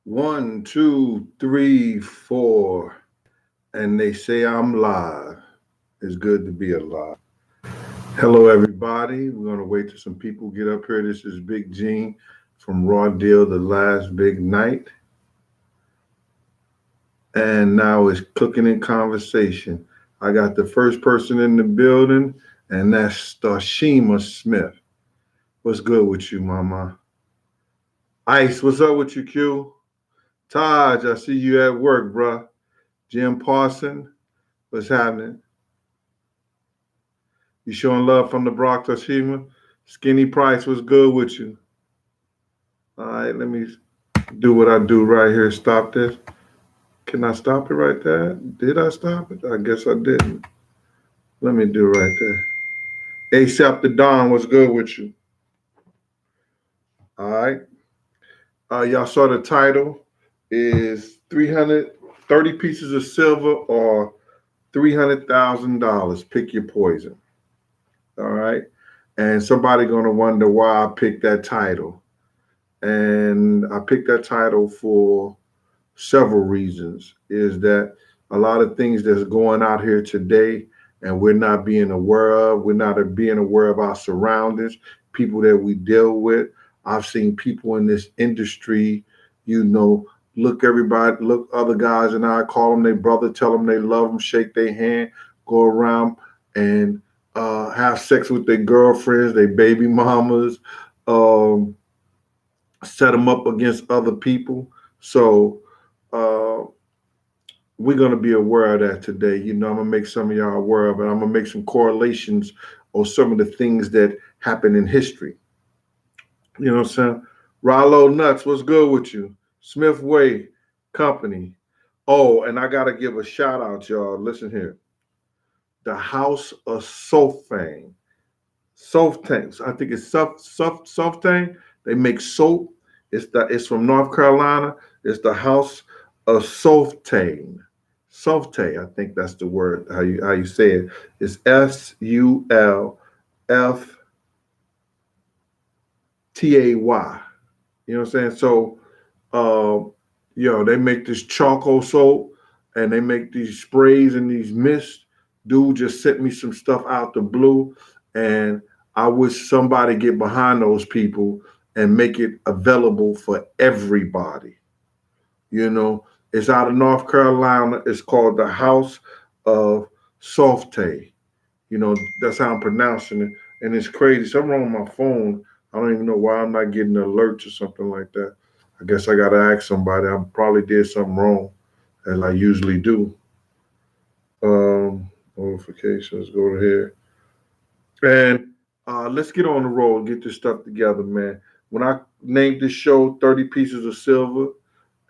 One, two, three, four. And they say I'm live. It's good to be alive. Hello, everybody. We're going to wait till some people get up here. This is Big Gene from Raw Deal, The Last Big Night. And now it's cooking in conversation. I got the first person in the building, and that's Starshima Smith. What's good with you, mama? Ice, what's up with you, Q? Taj, I see you at work, bruh. Jim Parson, what's happening? You showing love from the Bronx, Toshima? Skinny Price, what's good with you? All right, let me do what I do right here. Stop this. Can I stop it right there? Did I stop it? I guess I didn't. Let me do it right there. ASAP the Don, what's good with you? All right. Y'all saw the title is 330 pieces of silver or $300,000. Pick your poison. All right. And somebody gonna wonder why I picked that title. And I picked that title for several reasons. Is that a lot of things that's going out here today and we're not being aware of. We're not being aware of our surroundings, people that we deal with. I've seen people in this industry, you know, look other guys and I call them their brother, tell them they love them, shake their hand, go around and have sex with their girlfriends, their baby mamas, um, set them up against other people. So uh, we're going to be aware of that today. You know, I'm going to make some of y'all aware of it. I'm going to make some correlations on some of the things that happen in history. You know what I'm saying? Rollo Nuts, what's good with you? Smith Way Company. Oh, and I got to give a shout out, y'all. Listen here. The House of Sophane. Softane. I think it's Softane. They make soap. It's from North Carolina. It's the House of Softane. Softane, I think that's the word how you say it. It's Sulftay. You know what I'm saying? So, they make this charcoal soap and they make these sprays and these mists. Dude just sent me some stuff out the blue, and I wish somebody get behind those people and make it available for everybody. You know, it's out of North Carolina. It's called the House of Softay. You know, that's how I'm pronouncing it. And it's crazy. Something wrong with my phone. I don't even know why I'm not getting alerts or something like that. I guess I got to ask somebody. I probably did something wrong, as I usually do. Notifications, go to here. And let's get on the road and get this stuff together, man. When I named this show 30 Pieces of Silver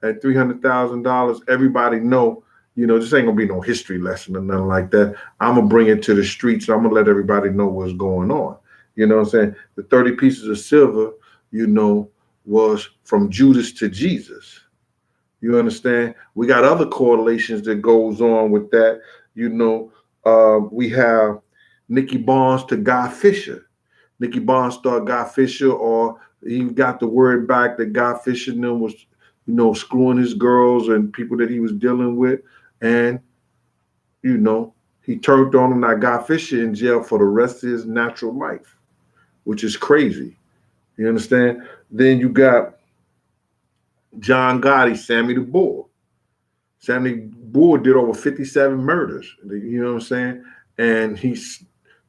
at $300,000, everybody know, this ain't gonna be no history lesson or nothing like that. I'm gonna bring it to the streets. I'm gonna let everybody know what's going on. You know what I'm saying? The 30 pieces of silver, was from Judas to Jesus. You understand? We got other correlations that goes on with that. We have Nicky Barnes to Guy Fisher. Nicky Barnes started Guy Fisher, or he got the word back that Guy Fisher was, screwing his girls and people that he was dealing with. And, he turned on him. I got Fisher in jail for the rest of his natural life, which is crazy. You understand? Then you got John Gotti, Sammy the Bull. Sammy Bull did over 57 murders. You know what I'm saying? And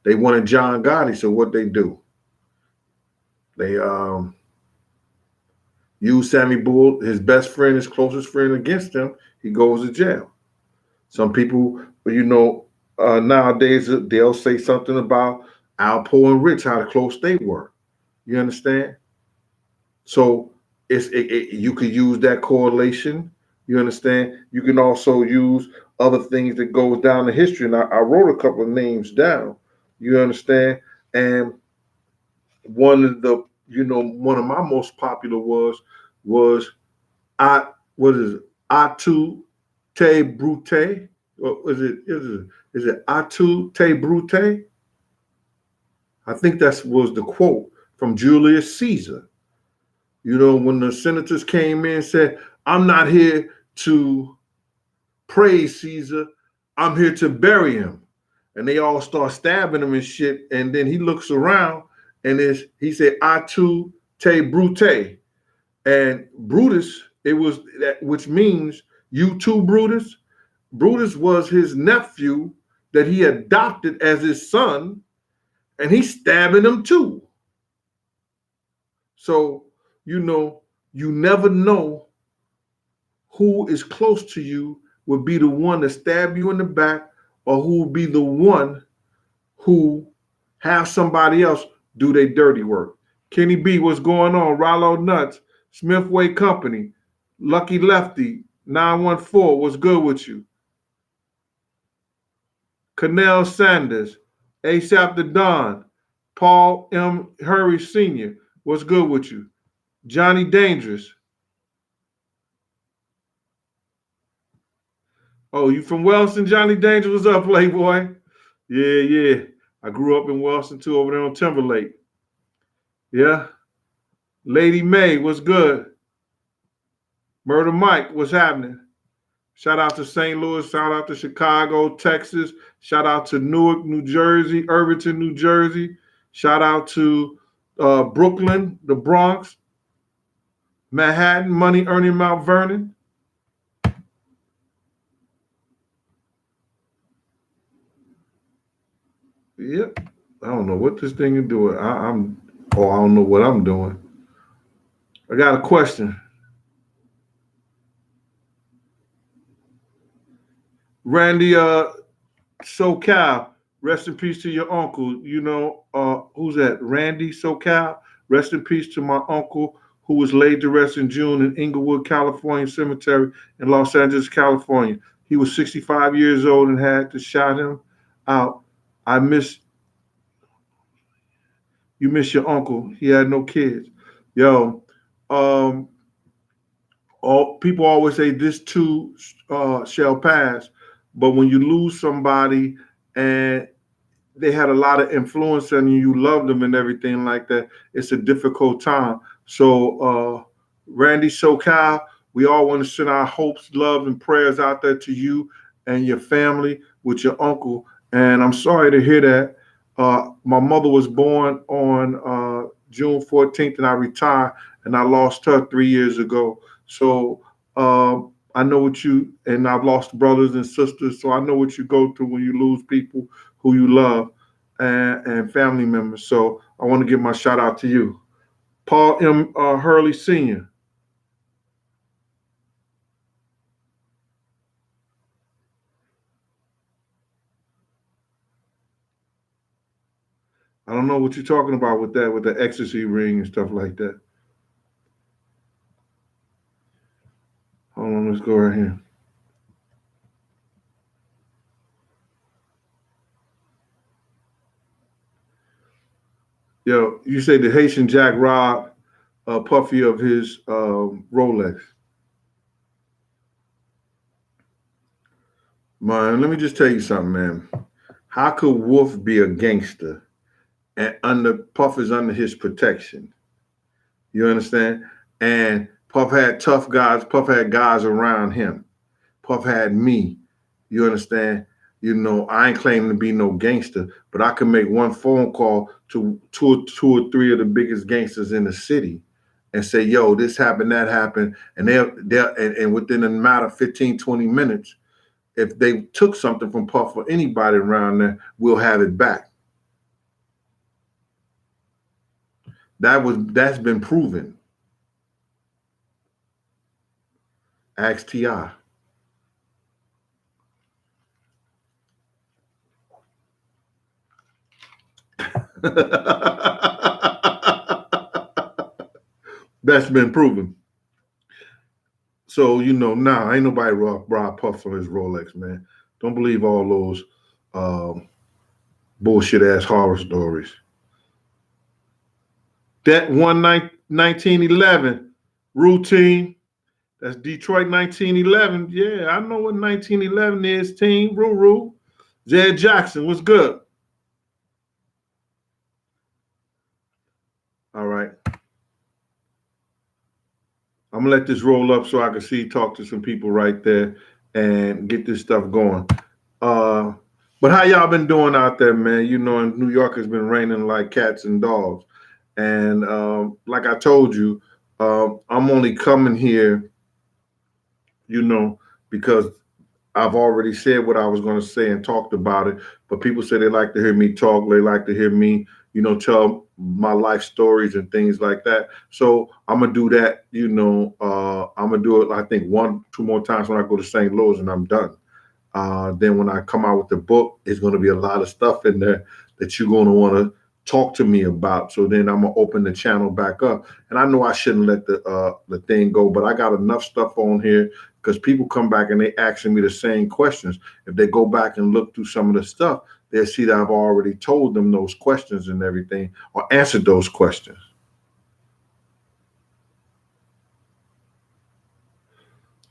they wanted John Gotti. So what they do? They use Sammy Bull, his best friend, his closest friend, against him. He goes to jail. Some people, nowadays they'll say something about Alpo and Rich, how close they were. You understand? So you could use that correlation. You understand? You can also use other things that goes down the history. And I wrote a couple of names down. You understand? And one of my most popular was I what is it? Atu Te Brute. Or is it Atu Te Brute? I think that was the quote from Julius Caesar. When the senators came in and said, I'm not here to praise Caesar. I'm here to bury him. And they all start stabbing him and shit. And then he looks around and he said, "A tu te Brute." And Brutus, it was that, which means you too, Brutus. Brutus was his nephew that he adopted as his son, and he's stabbing him too. So, you never know who is close to you will be the one to stab you in the back, or who will be the one who have somebody else do their dirty work. Kenny B, what's going on? Rollo Nuts, Smithway Company, Lucky Lefty, 914, what's good with you? Cornell Sanders, ASAP the Don, Paul M. Hurry Sr., what's good with you? Johnny Dangerous. Oh, you from Wellston, Johnny Dangerous? What's up, Playboy? Yeah. I grew up in Wellston too, over there on Timberlake. Yeah. Lady May, what's good? Murder Mike, what's happening? Shout out to St. Louis, shout out to Chicago, Texas, shout out to Newark, New Jersey, Irvington, New Jersey, shout out to Brooklyn, the Bronx, Manhattan, Money Earning Mount Vernon. Yep. I don't know what this thing is doing. I don't know what I'm doing. I got a question. Randy SoCal, rest in peace to your uncle. Who's that? Randy SoCal, rest in peace to my uncle who was laid to rest in June in Inglewood, California Cemetery in Los Angeles, California. He was 65 years old and had to shout him out. You miss your uncle. He had no kids. Yo, people always say this too shall pass, but when you lose somebody and they had a lot of influence on you, you loved them and everything like that, it's a difficult time. So Randy SoCal, we all want to send our hopes, love, and prayers out there to you and your family with your uncle. And I'm sorry to hear that. My mother was born on June 14th and I retired, and I lost her 3 years ago. So I know what and I've lost brothers and sisters, so I know what you go through when you lose people who you love and family members. So I want to give my shout out to you. Paul M. Hurley Sr. I don't know what you're talking about with that, with the ecstasy ring and stuff like that. Hold on, let's go right here. Yo, you say the Haitian Jack robbed Puffy of his Rolex. Man, let me just tell you something, man. How could Wolf be a gangster and Puff is under his protection? You understand? And Puff had tough guys. Puff had guys around him. Puff had me. You understand? I ain't claiming to be no gangster, but I can make one phone call to two or three of the biggest gangsters in the city and say, yo, this happened, that happened. And and within a matter of 15, 20 minutes, if they took something from Puff or anybody around there, we'll have it back. That's been proven. Ask T.I. That's been proven. So now ain't nobody rob Puff for his Rolex, man. Don't believe all those bullshit ass horror stories. That 1911 routine. That's Detroit 1911. Yeah, I know what 1911 is, team. Ruru. Zed Jackson, what's good? All right. I'm I'm gonna let this roll up so I can see, talk to some people right there, and get this stuff going. Uh, but how y'all been doing out there, man? You know, in New York has been raining like cats and dogs, and like I told you, I'm only coming here, you know, because I've already said what I was going to say and talked about it. But people say they like to hear me talk. They like to hear me, you know, tell my life stories and things like that. So I'm gonna do that. You know, I'm gonna do it. I think one, two more times when I go to St. Louis, and I'm done. Then when I come out with the book, there's going to be a lot of stuff in there that you're going to want to talk to me about. So then I'm gonna open the channel back up. And I know I shouldn't let the thing go, but I got enough stuff on here because people come back and they asking me the same questions. If they go back and look through some of the stuff, they'll see that I've already told them those questions and everything, or answered those questions.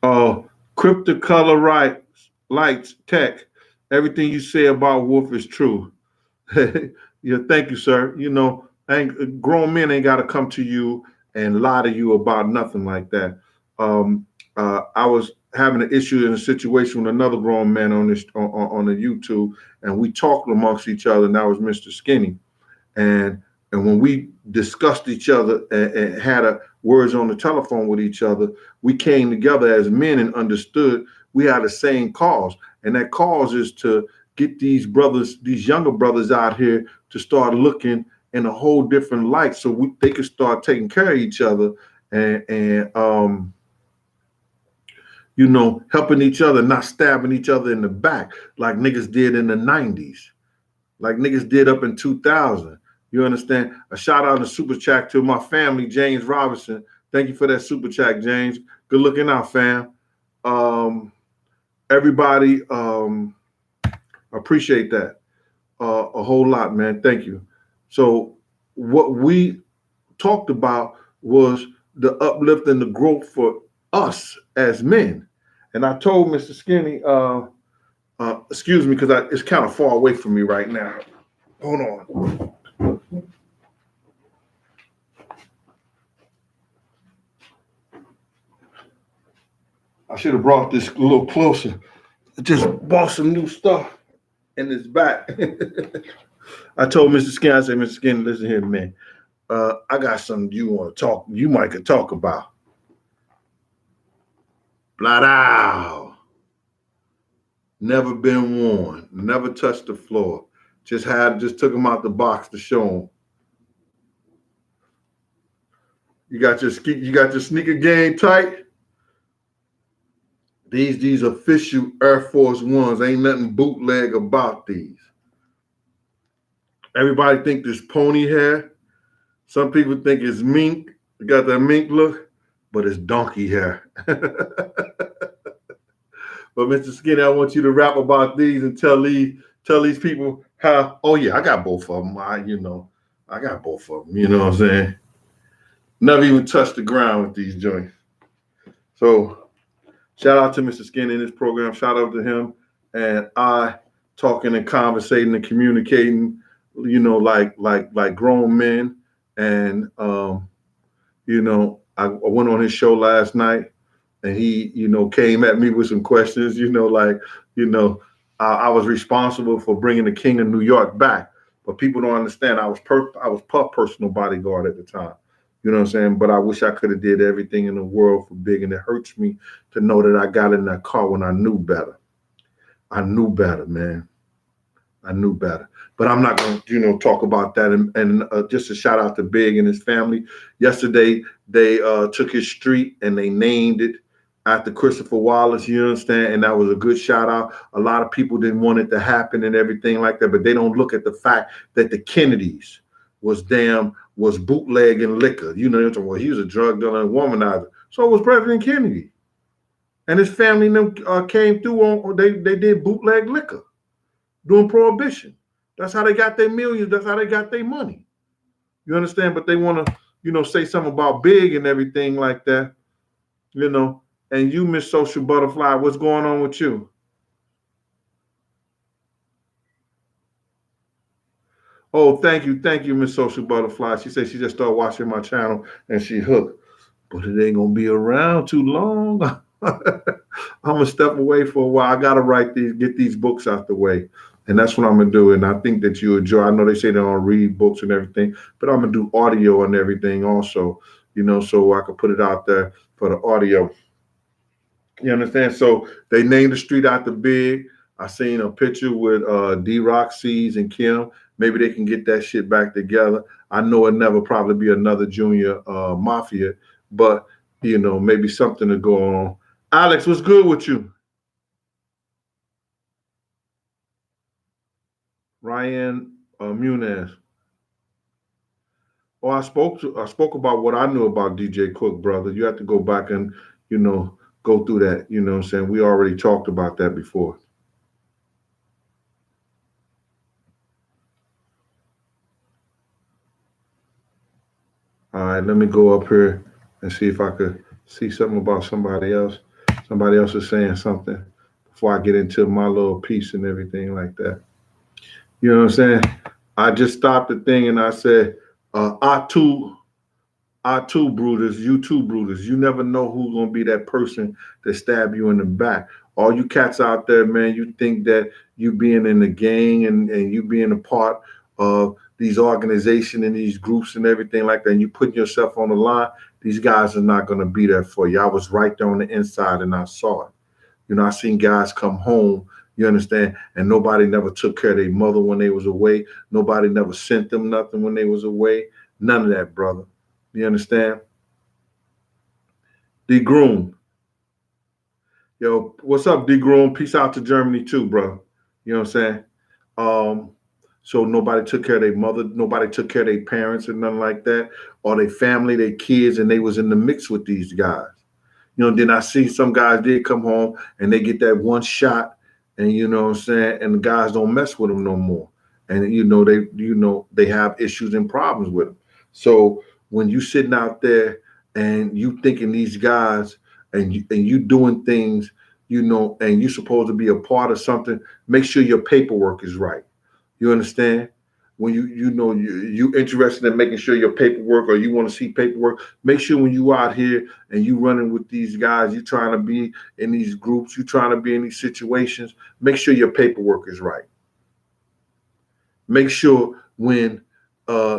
Uh, Cryptocolor lights tech. Everything you say about Wolf is true. Yeah, thank you, sir. You know, ain't, grown men ain't got to come to you and lie to you about nothing like that. I was having an issue in a situation with another grown man on this on the YouTube, and we talked amongst each other. And that was Mr. Skinny, and when we discussed each other and had words on the telephone with each other, we came together as men and understood we had the same cause, and that cause is to get these brothers, these younger brothers out here to start looking in a whole different light, so they could start taking care of each other and you know, helping each other, not stabbing each other in the back like niggas did in the 90s, like niggas did up in 2000. You understand? A shout out to super chat to my family, James Robinson. Thank you for that super chat, James. Good looking out, fam. Everybody, appreciate that a whole lot, man. Thank you. So, what we talked about was the uplift and the growth for us as men. And I told Mr. Skinny, excuse me, because it's kind of far away from me right now. Hold on. I should have brought this a little closer. I just bought some new stuff and it's back. I told Mr. Skinny, I said, Mr. Skinny, listen here, man. I got something you want to talk, you might could talk about. Blah. Never been worn, never touched the floor. Just took them out the box to show them. You got your sneaker game tight. These official Air Force Ones, ain't nothing bootleg about these. Everybody think this pony hair. Some people think it's mink. It got that mink look, but it's donkey hair. But Mr. Skinny, I want you to rap about these and tell these people how. Oh yeah, I got both of them. I got both of them. You know what I'm saying? Never even touched the ground with these joints. So shout out to Mr. Skinny in this program. Shout out to him and I talking and conversating and communicating. You know, like grown men. And you know, I went on his show last night and he, you know, came at me with some questions, you know, like, you know, I was responsible for bringing the King of New York back, but people don't understand. I was Puff personal bodyguard at the time, you know what I'm saying? But I wish I could have did everything in the world for Big, and it hurts me to know that I got in that car when I knew better. I knew better, man. I knew better. But I'm not going to, you know, talk about that. And just a shout out to Big and his family. Yesterday, they took his street and they named it after Christopher Wallace, you understand? And that was a good shout out. A lot of people didn't want it to happen and everything like that, but they don't look at the fact that the Kennedys was bootlegging liquor. You know, well, he was a drug dealer and womanizer. So was President Kennedy. And his family came through on, they did bootleg liquor during Prohibition. That's how they got their millions. That's how they got their money. You understand? But they want to, you know, say something about Big and everything like that, you know. And you, Miss Social Butterfly, what's going on with you? Oh, thank you, Miss Social Butterfly. She said she just started watching my channel and she hooked. but it ain't gonna be around too long. I'm gonna step away for a while. I gotta get these books out the way. And that's what I'm gonna do. And I think that you enjoy. I know they say they don't read books and everything, but I'm gonna do audio and everything also, so I could put it out there for the audio. You understand? So they named the street after Big. I seen a picture with D Rock, C's, and Kim. Maybe they can get that shit back together. I know it never probably be another Junior Mafia, but maybe something to go on. Alex, what's good with you? Ryan Munez. Oh, I spoke about what I knew about DJ Cook, brother. You have to go back and you know go through that. You know what I'm saying? We already talked about that before. All right, let me go up here and see if I could see something about somebody else. Somebody else is saying something before I get into my little piece and everything like that. You know what I'm saying? I just stopped the thing and I said, I too, Brutus, you too, Brutus. You never know who's gonna be that person that stab you in the back. All you cats out there, man, you think that you being in the gang and you being a part of these organizations and these groups and everything like that, and you putting yourself on the line, these guys are not gonna be there for you. I was right there on the inside and I saw it. I seen guys come home, you understand, and nobody never took care of their mother when they was away. Nobody never sent them nothing when they was away. None of that, brother. You understand? D Groom. Yo, what's up, D Groom? Peace out to Germany too, bro. You know what I'm saying? Um, so nobody took care of their mother, nobody took care of their parents or nothing like that, or their family, their kids, and they was in the mix with these guys. Then I see some guys did come home and they get that one shot, and you know what I'm saying, and the guys don't mess with them no more. And they have issues and problems with them. So when you sitting out there and you thinking these guys and you doing things, and you supposed to be a part of something, make sure your paperwork is right. You understand? When you interested in making sure your paperwork or you want to see paperwork, make sure when you out here and you running with these guys, you trying to be in these groups, you trying to be in these situations, make sure your paperwork is right. Make sure when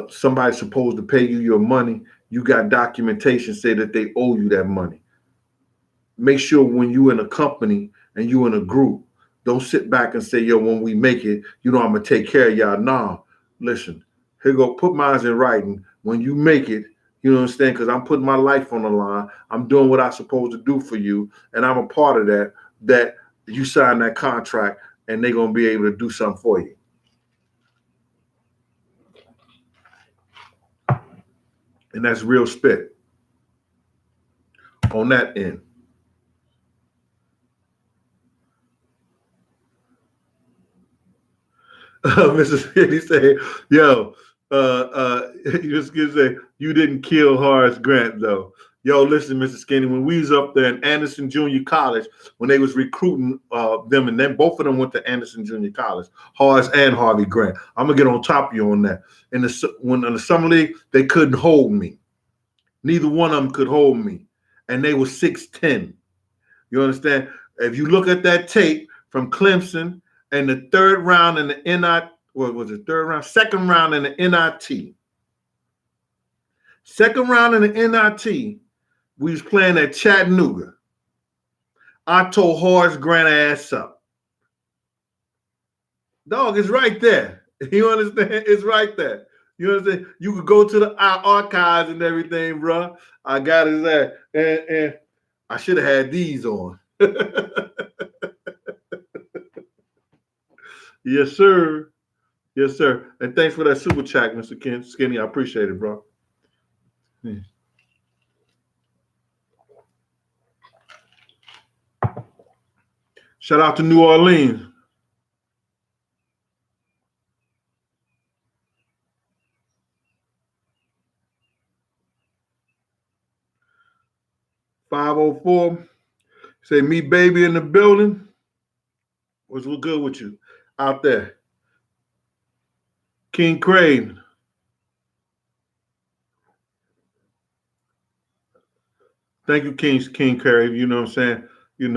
somebody's supposed to pay you your money, you got documentation say that they owe you that money. Make sure when you in a company and you in a group, don't sit back and say, yo, when we make it, I'm gonna take care of y'all. Nah, listen, here go, put mine in writing. When you make it, you understand, because I'm putting my life on the line. I'm doing what I'm supposed to do for you, and I'm a part of that you sign that contract and they're gonna be able to do something for you. And that's real spit on that end. Mrs. Skinny say, yo, you just gonna say, you didn't kill Horace Grant though. Yo, listen, Mr. Skinny, when we was up there in Anderson Junior College, when they was recruiting them, and then both of them went to Anderson Junior College, Horace and Harvey Grant. I'm gonna get on top of you on that. When in the summer league, they couldn't hold me. Neither one of them could hold me, and they were 6'10". You understand? If you look at that tape from Clemson and the third round in the NIT, what was it? Third round, second round in the NIT. Second round in the NIT, we was playing at Chattanooga. I told Horace Grant ass up. Dog, it's right there. You understand? It's right there. You understand? You could go to the archives and everything, bro. I got his ass. And I should have had these on. Yes, sir. Yes, sir. And thanks for that super chat, Mr. Ken Skinny. I appreciate it, bro. Yeah. Shout out to New Orleans. $504. Say me baby in the building. What's good with you out there? King Crane. Thank you, King Curry. You know what I'm saying? I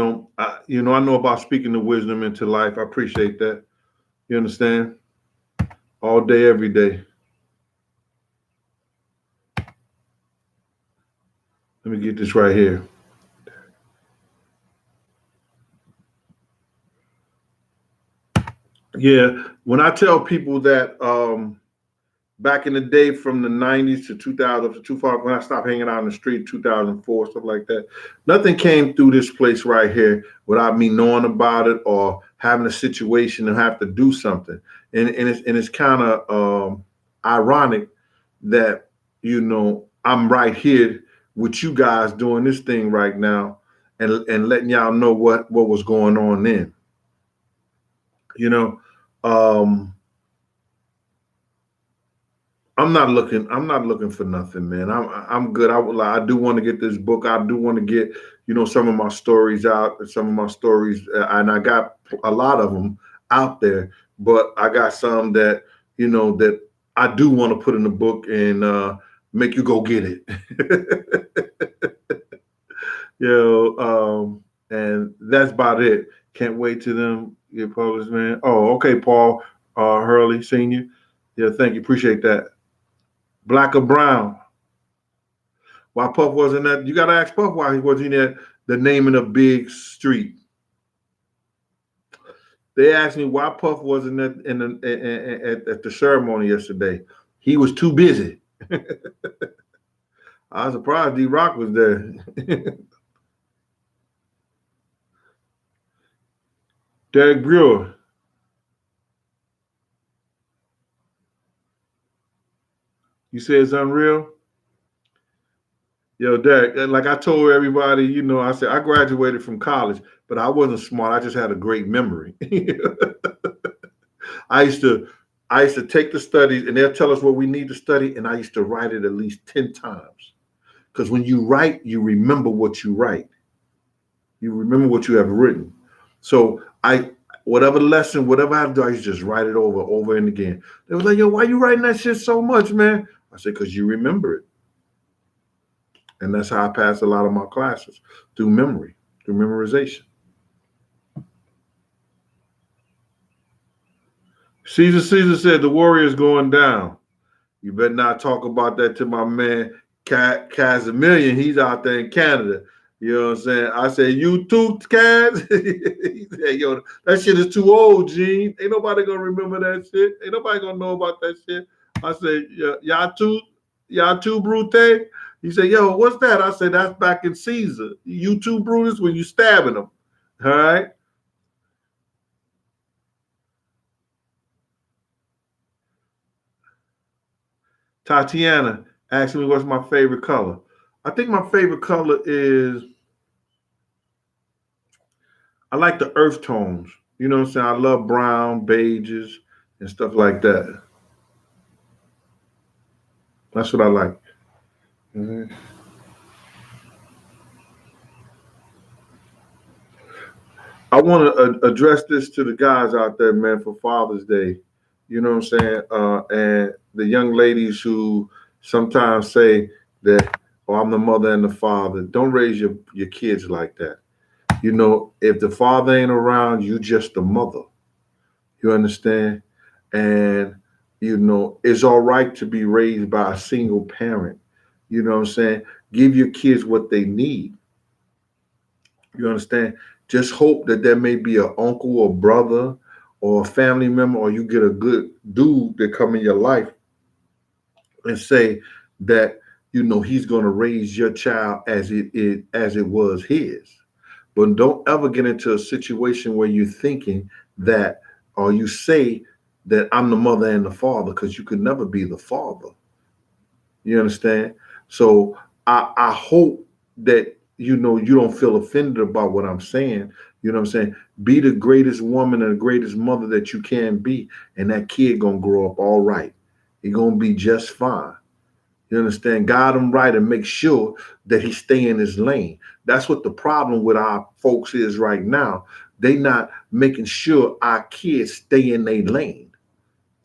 know about speaking the wisdom into life. I appreciate that. You understand? All day, every day. Let me get this right here. Yeah, when I tell people that back in the day from the 90s to 2000 to 2000, when I stopped hanging out in the street, 2004, stuff like that, nothing came through this place right here without me knowing about it or having a situation and have to do something. And it's kind of ironic that, I'm right here with you guys doing this thing right now and letting y'all know what was going on then. You know, um, I'm not looking for nothing, man. I'm good. I do want to get this book. I do want to get, some of my stories out, some of my stories, and I got a lot of them out there. But I got some that I do want to put in the book and make you go get it. And that's about it. Can't wait to them get published, man. Oh, okay, Paul Hurley Senior. Yeah, thank you. Appreciate that. Black or brown? Why Puff wasn't that? You got to ask Puff why he wasn't at the naming of Big Street. They asked me why Puff wasn't at the ceremony yesterday. He was too busy. I was surprised D Rock was there. Derek Brewer. You say it's unreal? Yo, Derek, like I told everybody, I said I graduated from college, but I wasn't smart. I just had a great memory. I used to I used to take the studies and they'll tell us what we need to study, and I used to write it at least 10 times. Because when you write, you remember what you write. You remember what you have written. So whatever lesson, whatever I do, I used to just write it over and again. They was like, yo, why you writing that shit so much, man? I said, because you remember it. And that's how I pass a lot of my classes, through memory, through memorization. Caesar said the Warriors going down. You better not talk about that to my man Casimilian. He's out there in Canada. You know what I'm saying? I said, you too, Kaz? He said, yo, that shit is too old, Gene. Ain't nobody gonna remember that shit. Ain't nobody gonna know about that shit. I said, yeah, y'all too, Brute? He said, yo, what's that? I said, that's back in Caesar. You too, Brutus, when you stabbing them. All right? Tatiana asked me what's my favorite color. I think my favorite color is I like the earth tones. You know what I'm saying? I love brown, beiges, and stuff like that. That's what I like. Mhm. I want to address this to the guys out there, man, for Father's Day. You know what I'm saying? And the young ladies who sometimes say that, oh, I'm the mother and the father. Don't raise your kids like that. If the father ain't around, you just the mother. You understand? And, it's all right to be raised by a single parent. You know what I'm saying? Give your kids what they need. You understand? Just hope that there may be an uncle or brother or a family member, or you get a good dude that come in your life and say that he's going to raise your child as it was his. But don't ever get into a situation where you're thinking that, or you say that I'm the mother and the father, because you could never be the father. You understand? So I hope that you don't feel offended about what I'm saying. You know what I'm saying? Be the greatest woman and the greatest mother that you can be, and that kid gonna grow up all right. He gonna be just fine. You understand? Guide him right and make sure that he stay in his lane. That's what the problem with our folks is right now. They not making sure our kids stay in their lane.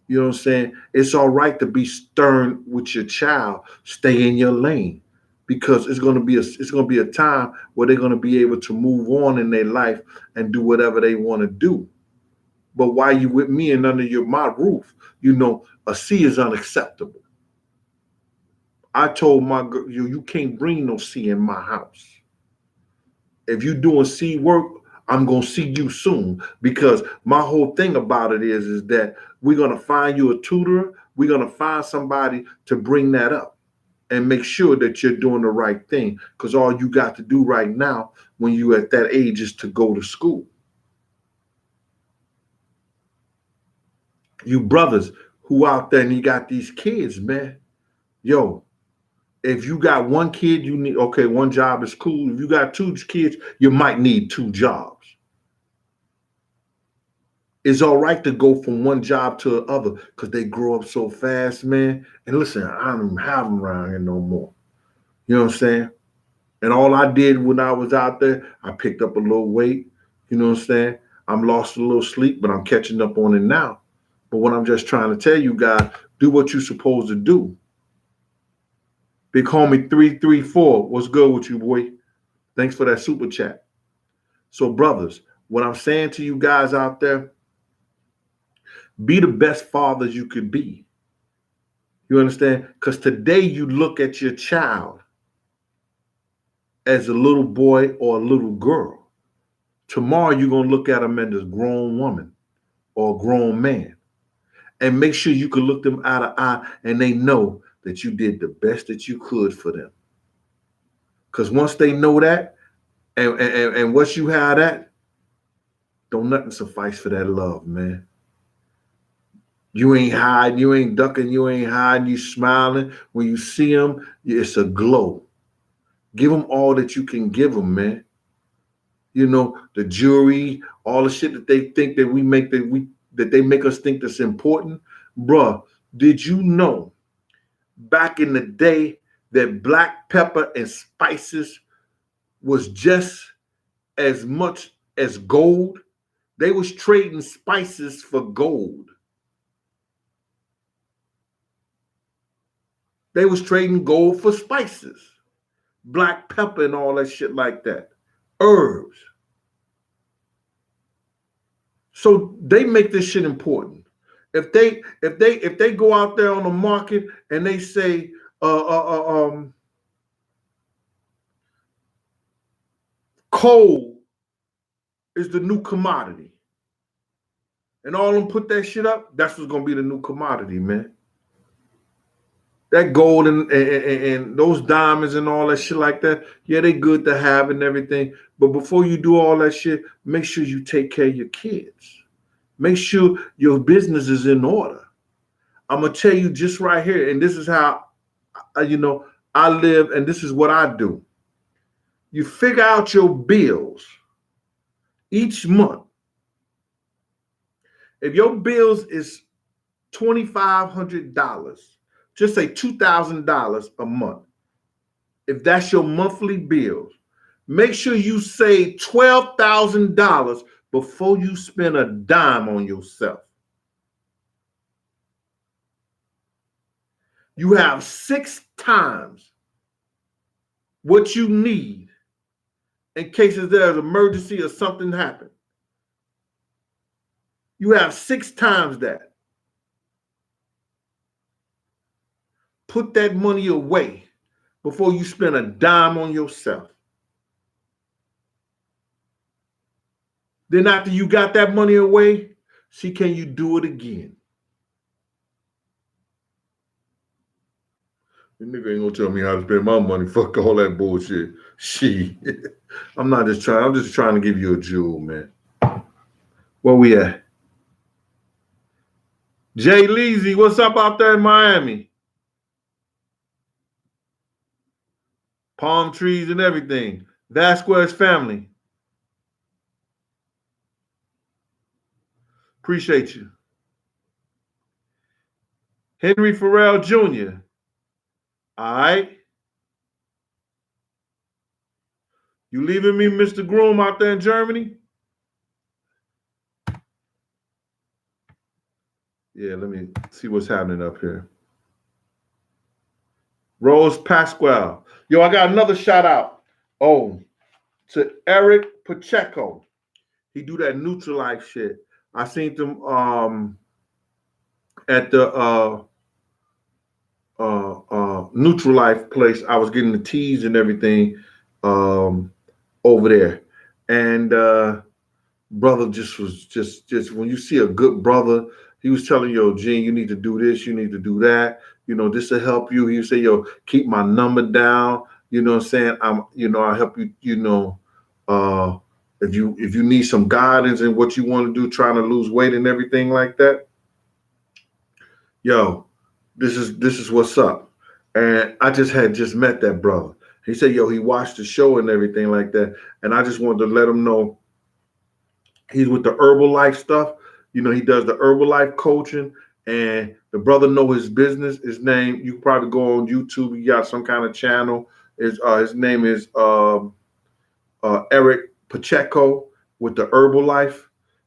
You know what I'm saying? It's all right to be stern with your child. Stay in your lane, because it's going to be a time where they're going to be able to move on in their life and do whatever they want to do. But while you with me and under my roof, a C is unacceptable. I told my girl, you can't bring no C in my house. If you doing C work, I'm gonna see you soon, because my whole thing about it is that we're gonna find you a tutor. We're gonna find somebody to bring that up and make sure that you're doing the right thing. Because all you got to do right now when you at that age is to go to school. You brothers who out there and you got these kids, man, yo, if you got one kid, you need, okay, one job is cool. If you got two kids, you might need two jobs. It's all right to go from one job to the other because they grow up so fast, man. And listen, I don't even have them around here no more. You know what I'm saying? And all I did when I was out there, I picked up a little weight. You know what I'm saying? I'm lost a little sleep, but I'm catching up on it now. But what I'm just trying to tell you guys, do what you're supposed to do. Big homie 334, what's good with you, boy? Thanks for that super chat. So, brothers, what I'm saying to you guys out there, be the best fathers you could be. You understand? Because today you look at your child as a little boy or a little girl. Tomorrow you're going to look at them as a grown woman or a grown man. And make sure you can look them eye to eye and they know that you did the best that you could for them. Because once they know that, and once you have that, don't nothing suffice for that love, man. You ain't hiding, you ain't ducking, you ain't hiding, you smiling. When you see them, it's a glow. Give them all that you can give them, man. You know, the jewelry, all the shit that they think that we make that they make us think that's important. Bruh, did you know back in the day that black pepper and spices was just as much as gold? They was trading spices for gold. They was trading gold for spices, black pepper and all that shit like that, herbs. So they make this shit important. If they go out there on the market and they say coal is the new commodity, and all of them put that shit up, that's what's gonna be the new commodity, man. That gold and those diamonds and all that shit like that, yeah, they good to have and everything. But before you do all that shit, make sure you take care of your kids. Make sure your business is in order. I'm gonna tell you just right here, and this is how I live, and this is what I do. You figure out your bills each month. If your bills is $2,500, just say $2,000 a month. If that's your monthly bills, make sure you save $12,000 before you spend a dime on yourself. You have 6 times what you need in case there's an emergency or something happen. You have 6 times that. Put that money away before you spend a dime on yourself. Then after you got that money away, see, can you do it again? The nigga ain't gonna tell me how to spend my money. Fuck all that bullshit. Shit. I'm just trying to give you a jewel, man. Where we at? Jay Leezy, what's up out there in Miami? Palm trees and everything. Vasquez family. Appreciate you. Henry Farrell Jr. All right. You leaving me, Mr. Groom, out there in Germany? Yeah, let me see what's happening up here. Rose Pasquale. Yo, I got another shout out. Oh, to Eric Pacheco. He do that Nutrilite shit. I seen him at the Nutrilite place. I was getting the teas and everything um, over there, and brother just was just when you see a good brother, he was telling yo, Gene, you need to do this, you need to do that. You know, this will help you. He would say, yo, keep my number down. You know what I'm saying? I'll help you. Uh, if you need some guidance in what you want to do, trying to lose weight and everything like that, yo, this is what's up. And I just met that brother. He said, yo, he watched the show and everything like that. And I just wanted to let him know he's with the Herbalife stuff. You know, he does the Herbalife coaching, and the brother know his business. His name, you can probably go on YouTube. He got some kind of channel. His name is Eric Pacheco with the Herbalife.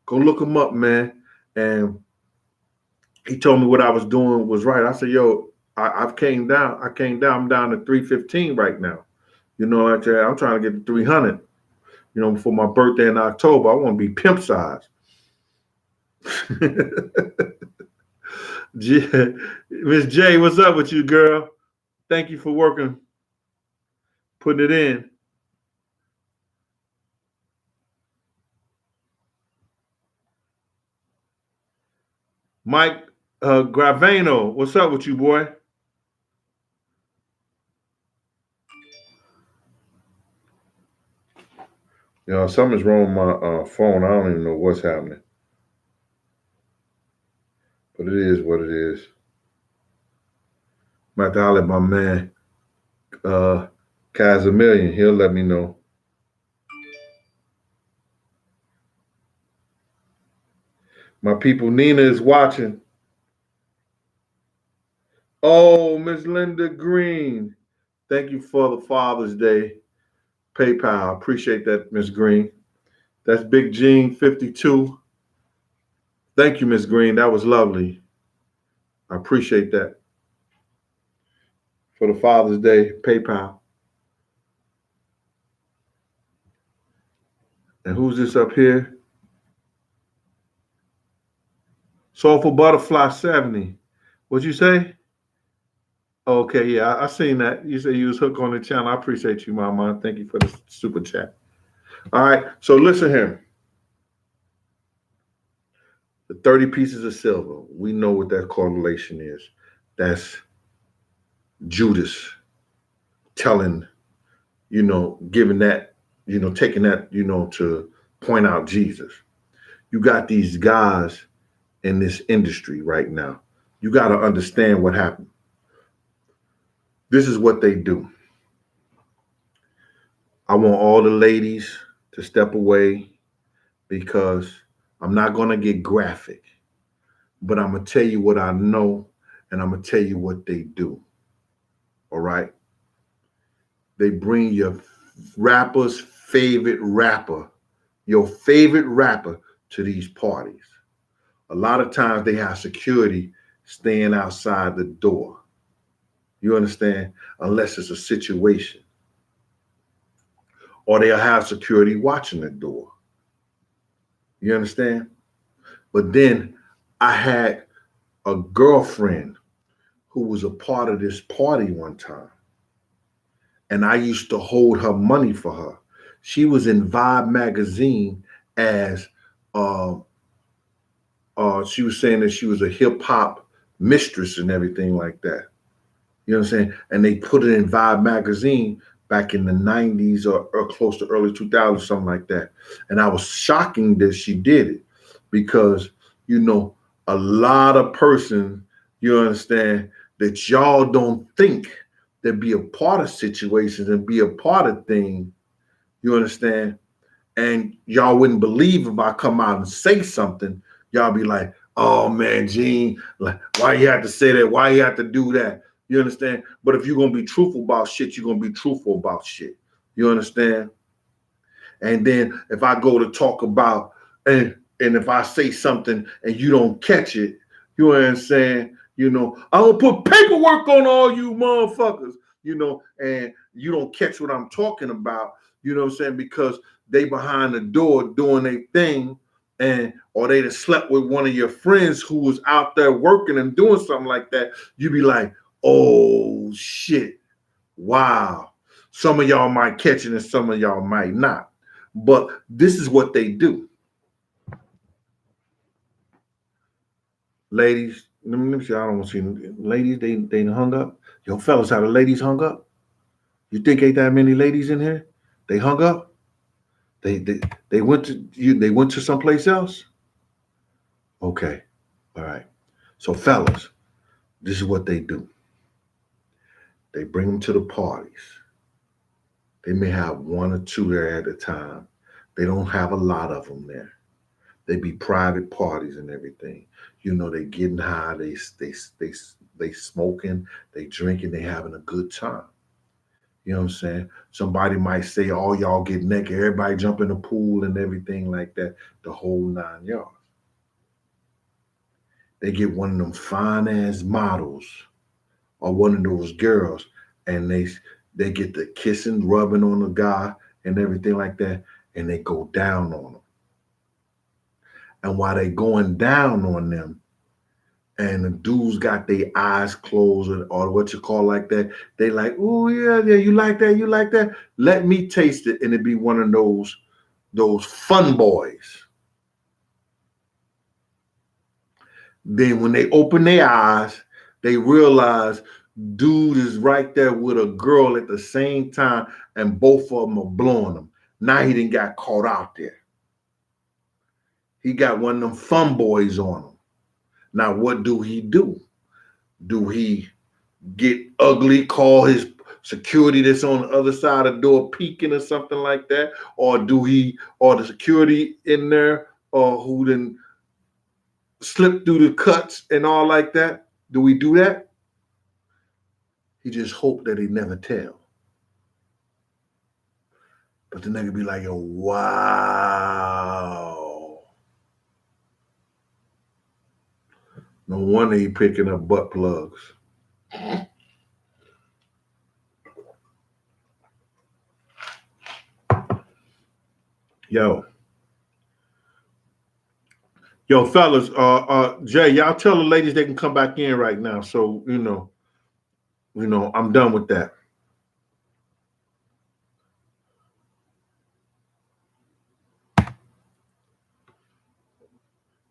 Go look him up, man. And he told me what I was doing was right. I said, yo, I've came down. I came down. I'm down to 315 right now. You know, like I'm trying to get to 300. You know, for my birthday in October, I want to be pimp size. Miss J, what's up with you, girl? Thank you for working, putting it in. Mike Gravano, what's up with you, boy? You know, something's wrong with my phone. I don't even know what's happening. But it is what it is. I'm about to holler at my man, Casamillion. He'll let me know. My people, Nina is watching. Oh, Miss Linda Green. Thank you for the Father's Day PayPal. Appreciate that, Miss Green. That's Big Gene 52. Thank you, Miss Green. That was lovely. I appreciate that. For the Father's Day PayPal. And who's this up here? Soulful Butterfly 70. What'd you say? Okay, yeah, I seen that. You said you was hooked on the channel. I appreciate you, Mama. Thank you for the super chat. All right, so listen here. The 30 pieces of silver. We know what that correlation is. That's Judas telling, giving that, taking that, to point out Jesus. You got these guys in this industry right now. You got to understand what happened. This is what they do. I want all the ladies to step away because I'm not going to get graphic, but I'm going to tell you what I know and I'm going to tell you what they do. All right? They bring your rapper's favorite rapper, your favorite rapper to these parties. A lot of times they have security staying outside the door. You understand? Unless it's a situation. Or they'll have security watching the door. You understand? But then I had a girlfriend who was a part of this party one time. And I used to hold her money for her. She was in Vibe magazine as she was saying that she was a hip hop mistress and everything like that. You know what I'm saying? And they put it in Vibe magazine back in the 90s or close to early 2000s, something like that. And I was shocking that she did it because, a lot of persons, you understand, that y'all don't think that be a part of situations and be a part of things, you understand? And y'all wouldn't believe if I come out and say something, y'all be like, oh man, Gene, like, why you have to say that? Why you have to do that? You understand? But if you're going to be truthful about shit, you're going to be truthful about shit. You understand? And then if I go to talk about, and if I say something and you don't catch it, you know what I'm saying? I'm going to put paperwork on all you motherfuckers. and you don't catch what I'm talking about, you know what I'm saying? Because they behind the door doing their thing, or they just slept with one of your friends who was out there working and doing something like that, you be like, oh shit, wow. Some of y'all might catch it and some of y'all might not. But this is what they do. Ladies, let me see. I don't want to see them. Ladies, they hung up. Yo, fellas, how the ladies hung up? You think ain't that many ladies in here? They hung up. They they they went to you. They went to someplace else. Okay, all right. So fellas, this is what they do. They bring them to the parties. They may have one or two there at a time. They don't have a lot of them there. They be private parties and everything. They getting high. They smoking. They drinking. They having a good time. You know what I'm saying? Somebody might say, "Oh, y'all get naked. Everybody jump in the pool and everything like that." The whole 9 yards. They get one of them fine ass models or one of those girls, and they get the kissing, rubbing on the guy and everything like that, and they go down on them. And while they going down on them, and the dudes got their eyes closed or what you call like that, they like, oh yeah, you like that, you like that. Let me taste it, and it be one of those fun boys. Then when they open their eyes, they realize dude is right there with a girl at the same time, and both of them are blowing them. Now he didn't got caught out there. He got one of them fun boys on him. Now what do he do? Do he get ugly, call his security that's on the other side of the door peeking or something like that? Or or the security in there, or who then slip through the cuts and all like that? Do we do that? He just hope that he never tell. But the nigga be like, yo, wow. No wonder he picking up butt plugs. Yo, fellas, Jay, y'all tell the ladies they can come back in right now. So I'm done with that.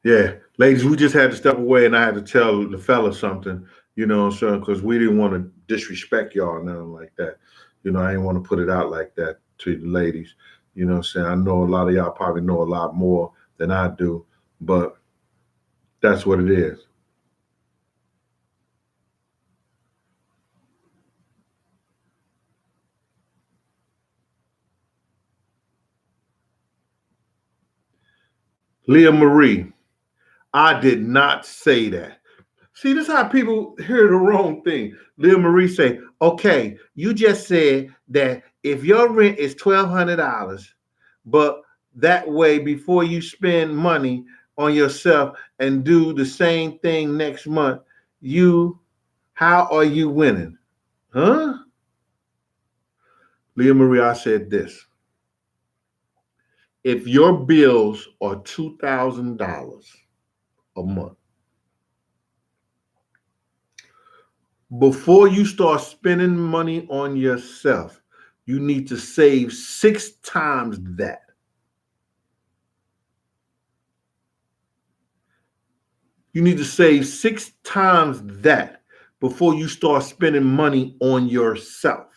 Yeah, ladies, we just had to step away, and I had to tell the fellas something. So because we didn't want to disrespect y'all or nothing like that. I didn't want to put it out like that to the ladies. What I'm saying? I know a lot of y'all probably know a lot more than I do, but that's what it is. Leah Marie, I did not say that. See, this is how people hear the wrong thing. Leah Marie say, okay, you just said that if your rent is $1,200, but that way before you spend money on yourself and do the same thing next month, how are you winning? Huh? Leah Marie, I said this. If your bills are $2,000 a month, before you start spending money on yourself, you need to save 6 times that. You need to save 6 times that before you start spending money on yourself.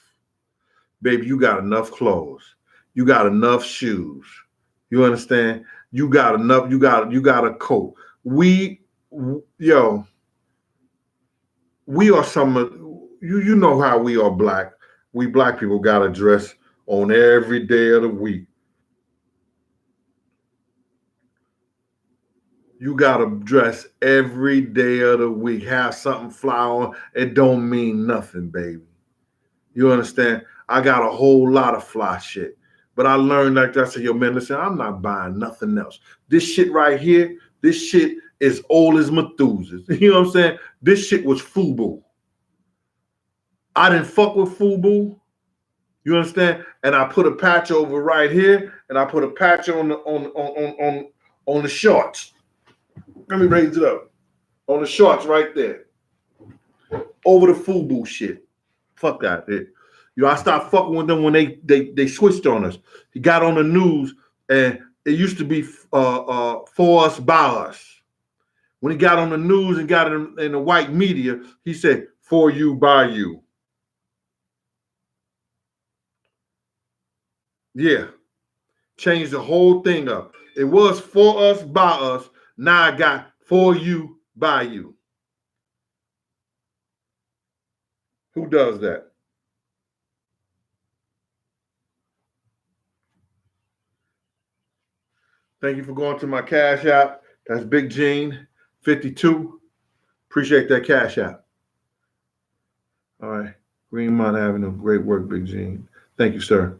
Baby, you got enough clothes. You got enough shoes. You understand? You got enough, you got a coat. We are some of you know how we are black. We black people gotta dress on every day of the week. You gotta dress every day of the week. Have something fly on. It don't mean nothing, baby. You understand? I got a whole lot of fly shit. But I learned like that. I said, yo, man, listen, I'm not buying nothing else. This shit right here, this shit is old as Methuselah. You know what I'm saying? This shit was FUBU. I didn't fuck with FUBU. You understand? And I put a patch over right here, and I put a patch on the shorts. Let me raise it up. On the shorts right there. Over the FUBU shit. Fuck that. I stopped fucking with them when they switched on us. He got on the news, and it used to be for us, by us. When he got on the news and got in the white media, he said, for you, by you. Yeah. Changed the whole thing up. It was for us, by us. Now I got for you, by you. Who does that? Thank you for going to my Cash App. That's Big Gene 52. Appreciate that Cash App. All right. Greenmont Avenue. Great work, Big Gene. Thank you, sir.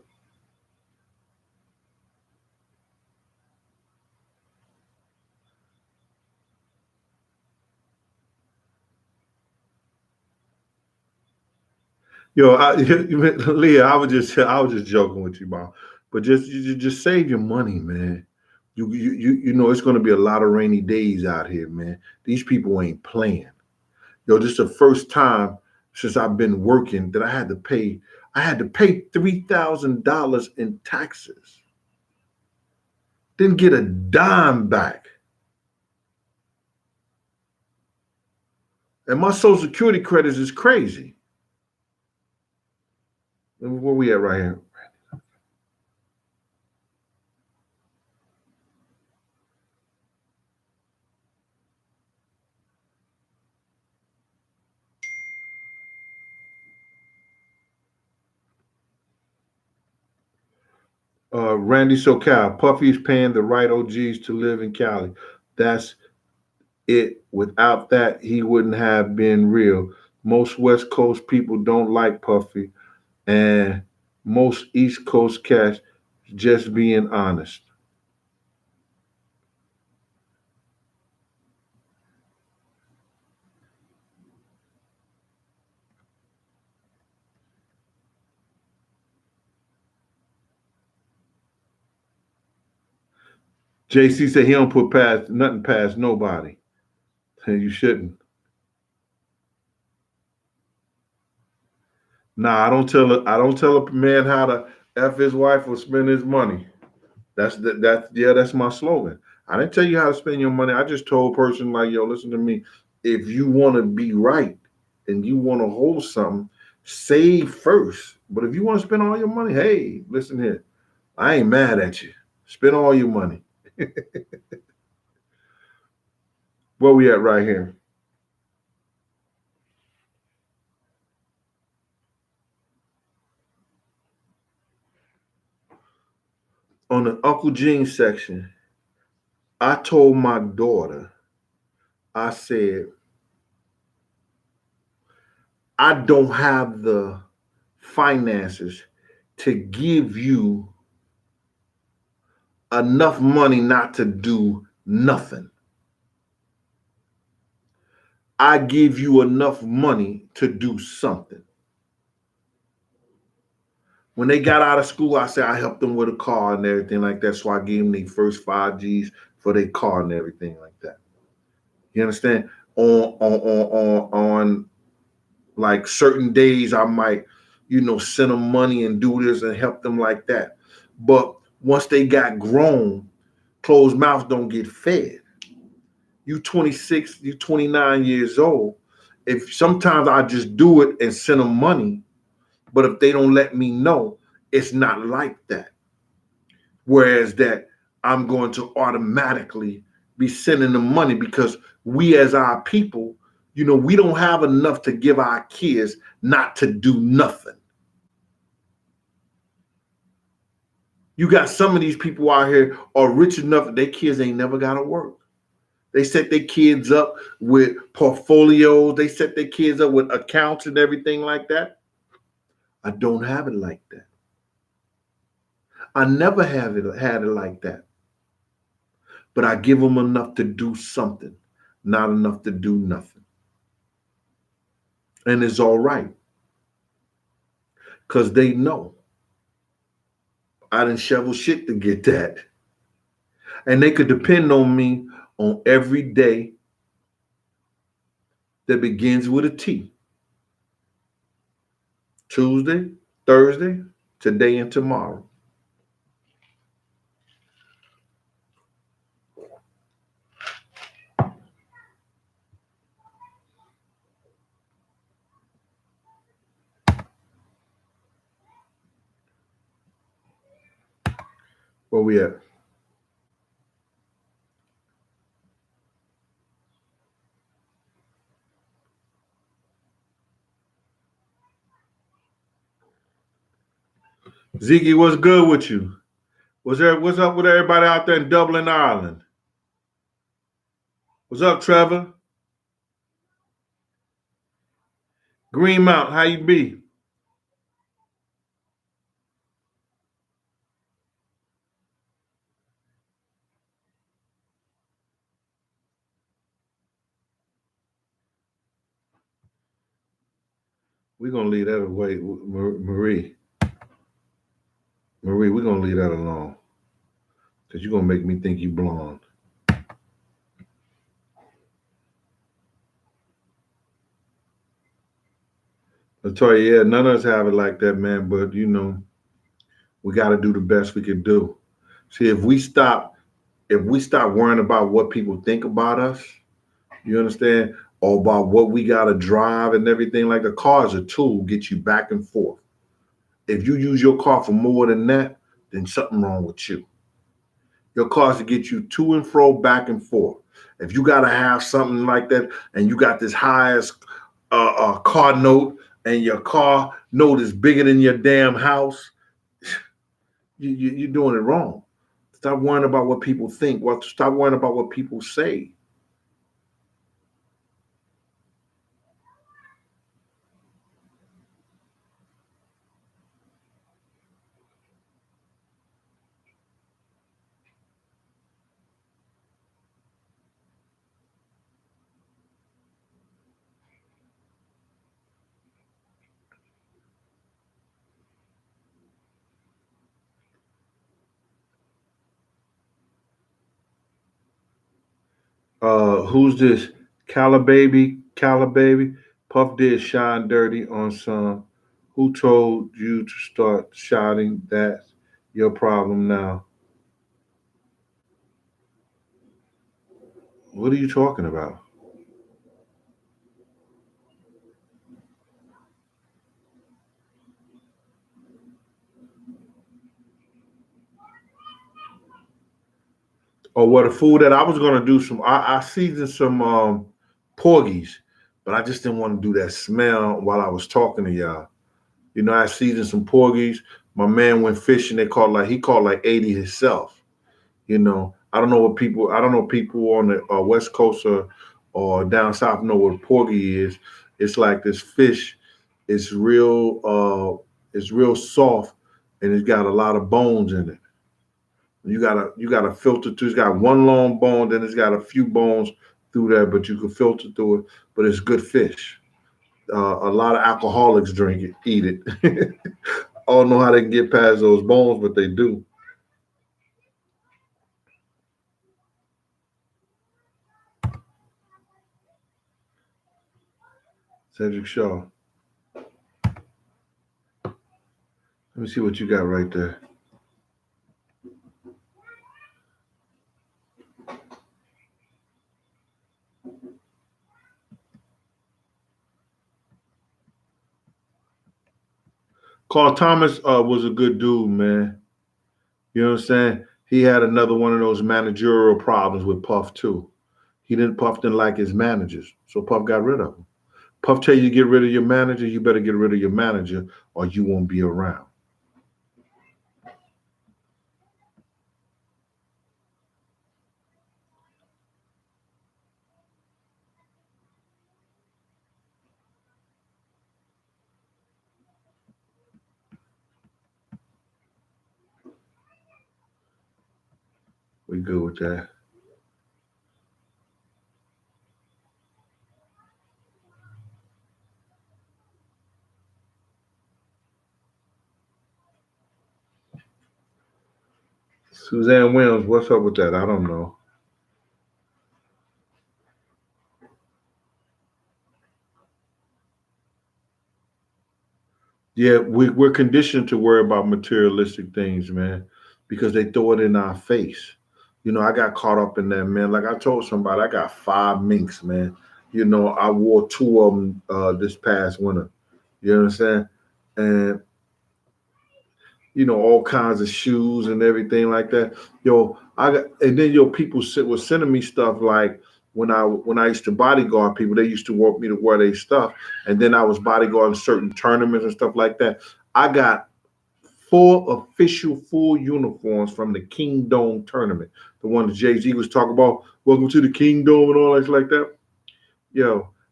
Yo, Leah, I was just joking with you, mom. But just save your money, man. You know it's going to be a lot of rainy days out here, man. These people ain't playing. Yo, this is the first time since I've been working that I had to pay. I had to pay $3,000 in taxes. Didn't get a dime back, and my Social Security credits is crazy. Where we at right here? Randy SoCal, Puffy's paying the right OGs to live in Cali. That's it. Without that, he wouldn't have been real. Most West Coast people don't like Puffy, and most East Coast cats just being honest. JC said he don't put past nothing past nobody. And you shouldn't. Nah, I don't tell a man how to F his wife or spend his money. That's my slogan. I didn't tell you how to spend your money. I just told a person like, yo, listen to me. If you want to be right and you want to hold something, save first. But if you want to spend all your money, hey, listen here. I ain't mad at you. Spend all your money. Where we at right here? On the Uncle Gene section, I told my daughter, I said, I don't have the finances to give you enough money not to do nothing. I give you enough money to do something. When they got out of school, I said I helped them with a car and everything like that. So I gave them their first 5Gs for their car and everything like that. You understand? On like certain days, I might, send them money and do this and help them like that. But once they got grown, closed mouths don't get fed. You 26, you 29 years old. If sometimes I just do it and send them money, but if they don't let me know, it's not like that. Whereas that I'm going to automatically be sending them money because we as our people, we don't have enough to give our kids not to do nothing. You got some of these people out here are rich enough that their kids ain't never got to work. They set their kids up with portfolios. They set their kids up with accounts and everything like that. I don't have it like that. I never had it like that. But I give them enough to do something, not enough to do nothing. And it's all right. because they know I didn't shovel shit to get that. And they could depend on me on every day that begins with a T. Tuesday, Thursday, today, and tomorrow. Where we at? Ziggy, what's good with you? What's up with everybody out there in Dublin, Ireland? What's up, Trevor? Greenmount, how you be? We're gonna leave that away, Marie. Marie, we're gonna leave that alone. Cause you're gonna make me think you blonde. Latoya, yeah, none of us have it like that, man. But we gotta do the best we can do. See, if we stop worrying about what people think about us, you understand, or about what we gotta drive and everything, like the car is a tool, get you back and forth. If you use your car for more than that, then something wrong with you. Your car is to get you to and fro, back and forth. If you gotta have something like that, and you got this highest car note, and your car note is bigger than your damn house, you're doing it wrong. Stop worrying about what people think. Stop worrying about what people say. Who's this? Calababy, Calababy. Puff did shine dirty on some. Who told you to start shouting? That's your problem now. What are you talking about? Or what, the food that I was gonna do some, I seasoned some porgies, but I just didn't want to do that smell while I was talking to y'all. I seasoned some porgies. My man went fishing. He caught like 80 himself. I don't know people on the West Coast or down south know what porgy is. It's like this fish. It's real soft, and it's got a lot of bones in it. You gotta filter through. It's got one long bone, then it's got a few bones through there, but you can filter through it. But it's good fish. A lot of alcoholics drink it, eat it. I don't know how they can get past those bones, but they do. Cedric Shaw. Let me see what you got right there. Carl Thomas was a good dude, man. You know what I'm saying? He had another one of those managerial problems with Puff too. Puff didn't like his managers, so Puff got rid of him. Puff tell you to get rid of your manager, you better get rid of your manager, or you won't be around. We good with that. Suzanne Williams, what's up with that? I don't know. Yeah, we're conditioned to worry about materialistic things, man, because they throw it in our face. I got caught up in that, man. Like I told somebody, I got five minks, man. I wore two of them this past winter. You understand? And all kinds of shoes and everything like that. I got, and then people was sending me stuff like when I used to bodyguard people, they used to want me to wear their stuff, and then I was bodyguarding certain tournaments and stuff like that. I got four official full uniforms from the King Dome tournament, the one that Jay Z was talking about. Welcome to the King Dome and all that like that.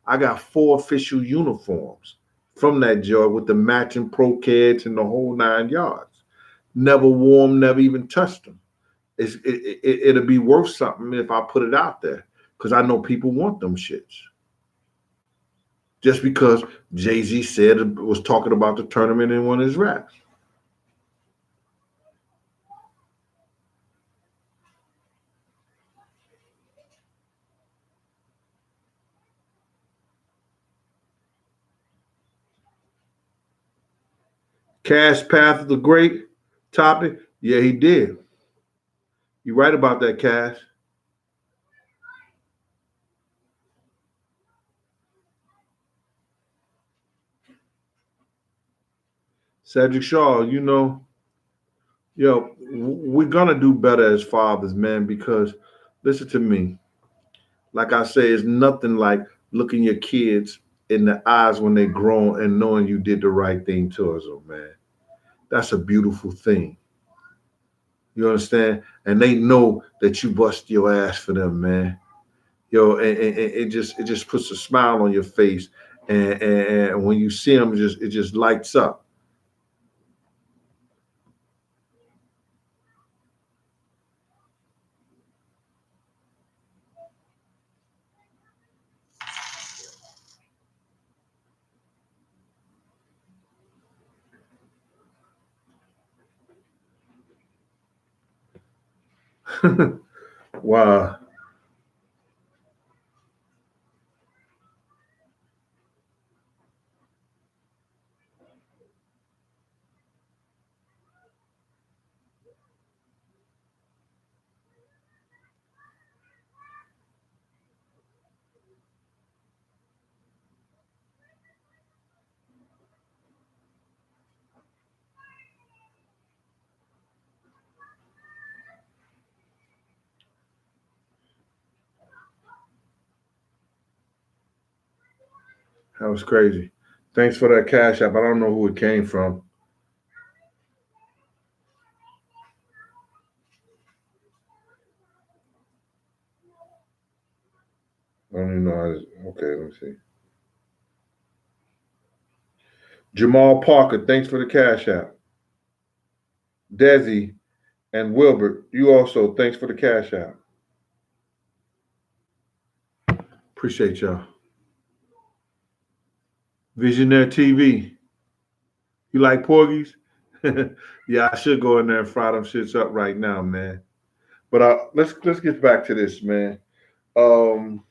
I got four official uniforms from that job with the matching pro kids and the whole 9 yards. Never wore them, never even touched them. It'll be worth something if I put it out there because I know people want them shits. Just because Jay Z said it was talking about the tournament in one of his raps. Cash Path of the Great topic. Yeah, he did. You're right about that, Cash. Cedric Shaw, we're gonna do better as fathers, man, because listen to me. Like I say, it's nothing like looking your kids in the eyes when they grown and knowing you did the right thing towards them, man. That's a beautiful thing. You understand? And they know that you bust your ass for them, man. And it just puts a smile on your face, and when you see them, it just lights up. Wow, that was crazy. Thanks for that cash app. I don't know who it came from. I don't even know how to, okay, let me see. Jamal Parker, thanks for the cash app. Desi and Wilbert, you also, thanks for the cash app. Appreciate y'all. Visionaire TV, you like porgies? Yeah, I should go in there and fry them shits up right now, man. But let's get back to this, man. Um,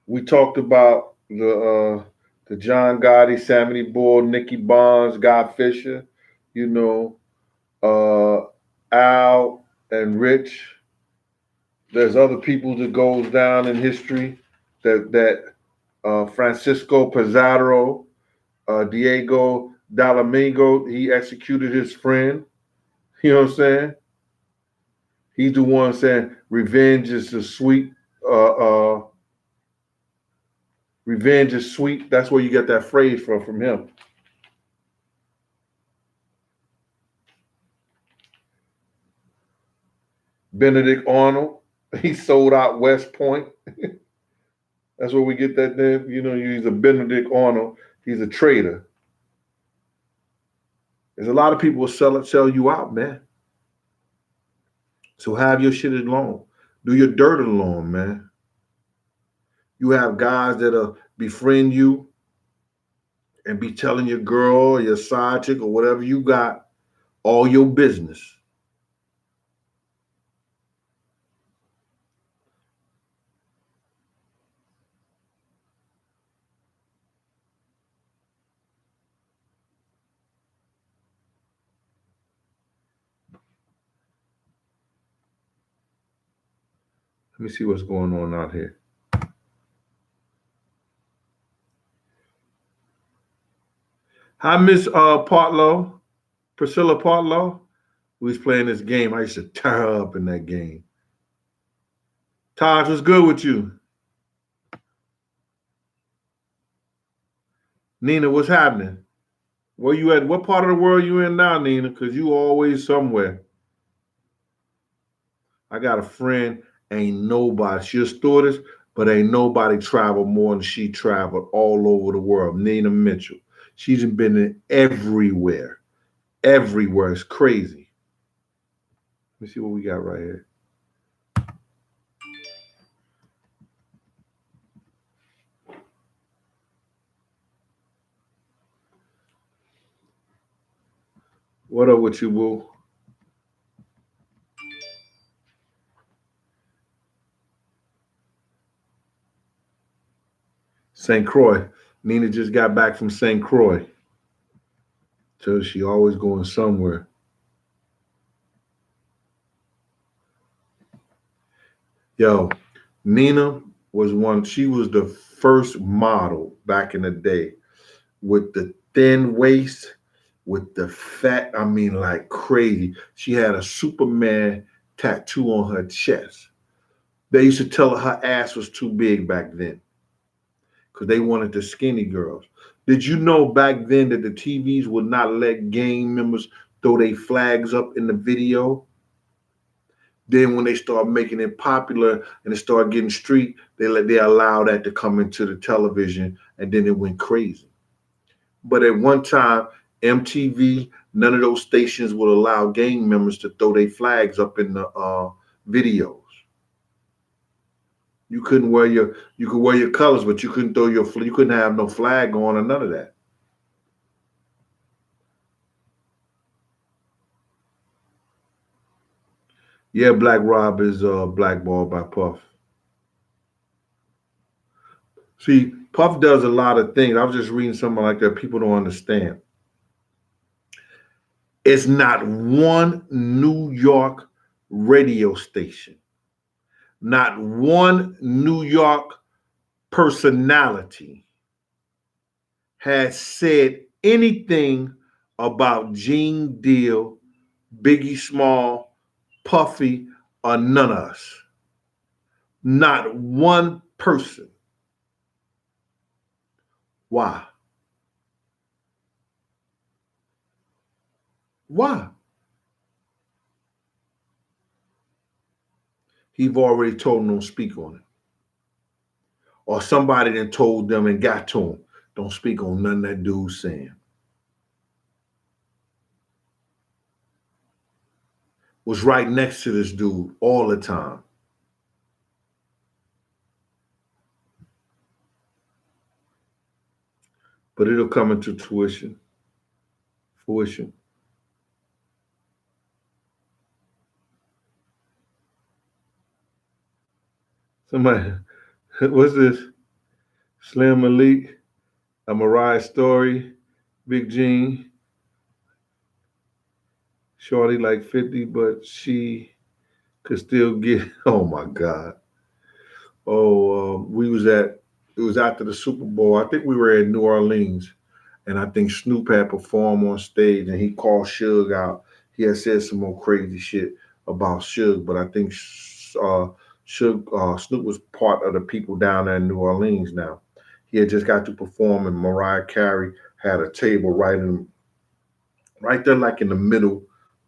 we talked about the John Gotti, Sammy Bull, Nicky Bonds, Guy Fisher, you know, uh, Al and Rich. There's other people that goes down in history that Francisco Pizarro, Diego Dalamingo, he executed his friend. You know what I'm saying? He's the one saying revenge is the sweet. Revenge is sweet. That's where you get that phrase from him. Benedict Arnold, he sold out West Point. That's where we get that name. He's a Benedict Arnold. He's a traitor. There's a lot of people will sell you out, man. So have your shit alone. Do your dirt alone, man. You have guys that'll befriend you and be telling your girl or your side chick or whatever you got all your business. Let me see what's going on out here. Hi, Miss Partlow, Priscilla Partlow. We was playing this game. I used to tear her up in that game. Taj, what's good with you? Nina, what's happening? Where you at? What part of the world you in now, Nina? Because you always somewhere. I got a friend, ain't nobody, she a stewardess, but ain't nobody traveled more than she traveled all over the world. Nina Mitchell. She's been in everywhere. Everywhere. It's crazy. Let me see what we got right here. What up with you, boo? St. Croix. Nina just got back from St. Croix. So she always going somewhere. Yo, Nina was one, she was the first model back in the day with the thin waist, with the fat, I mean, like crazy. She had a Superman tattoo on her chest. They used to tell her her ass was too big back then because they wanted the skinny girls. Did you know back then that the TVs would not let gang members throw their flags up in the video? Then when they start making it popular and it started getting street, they allow that to come into the television, and then it went crazy. But at one time, MTV, none of those stations would allow gang members to throw their flags up in the videos. You could wear your colors, but you couldn't you couldn't have no flag on or none of that. Yeah, Black Rob is blackballed by Puff. See, Puff does a lot of things. I was just reading something like that. People don't understand. It's not one New York radio station, not one New York personality has said anything about Gene Deal, Biggie Small, Puffy, or none of us. Not one person. Why? Why? He've already told them don't speak on it. Or somebody then told them and got to him, don't speak on nothing that dude's saying. Was right next to this dude all the time. But it'll come into tuition, fruition. Somebody, what's this? Slim Malik, a Mariah Story, Big Gene, Shorty like 50, but she could still get, oh my God. Oh, it was after the Super Bowl. I think we were in New Orleans, and I think Snoop had performed on stage, and he called Suge out. He had said some more crazy shit about Suge, but I think Snoop was part of the people down there in New Orleans now. He had just got to perform, and Mariah Carey had a table right there, like in the middle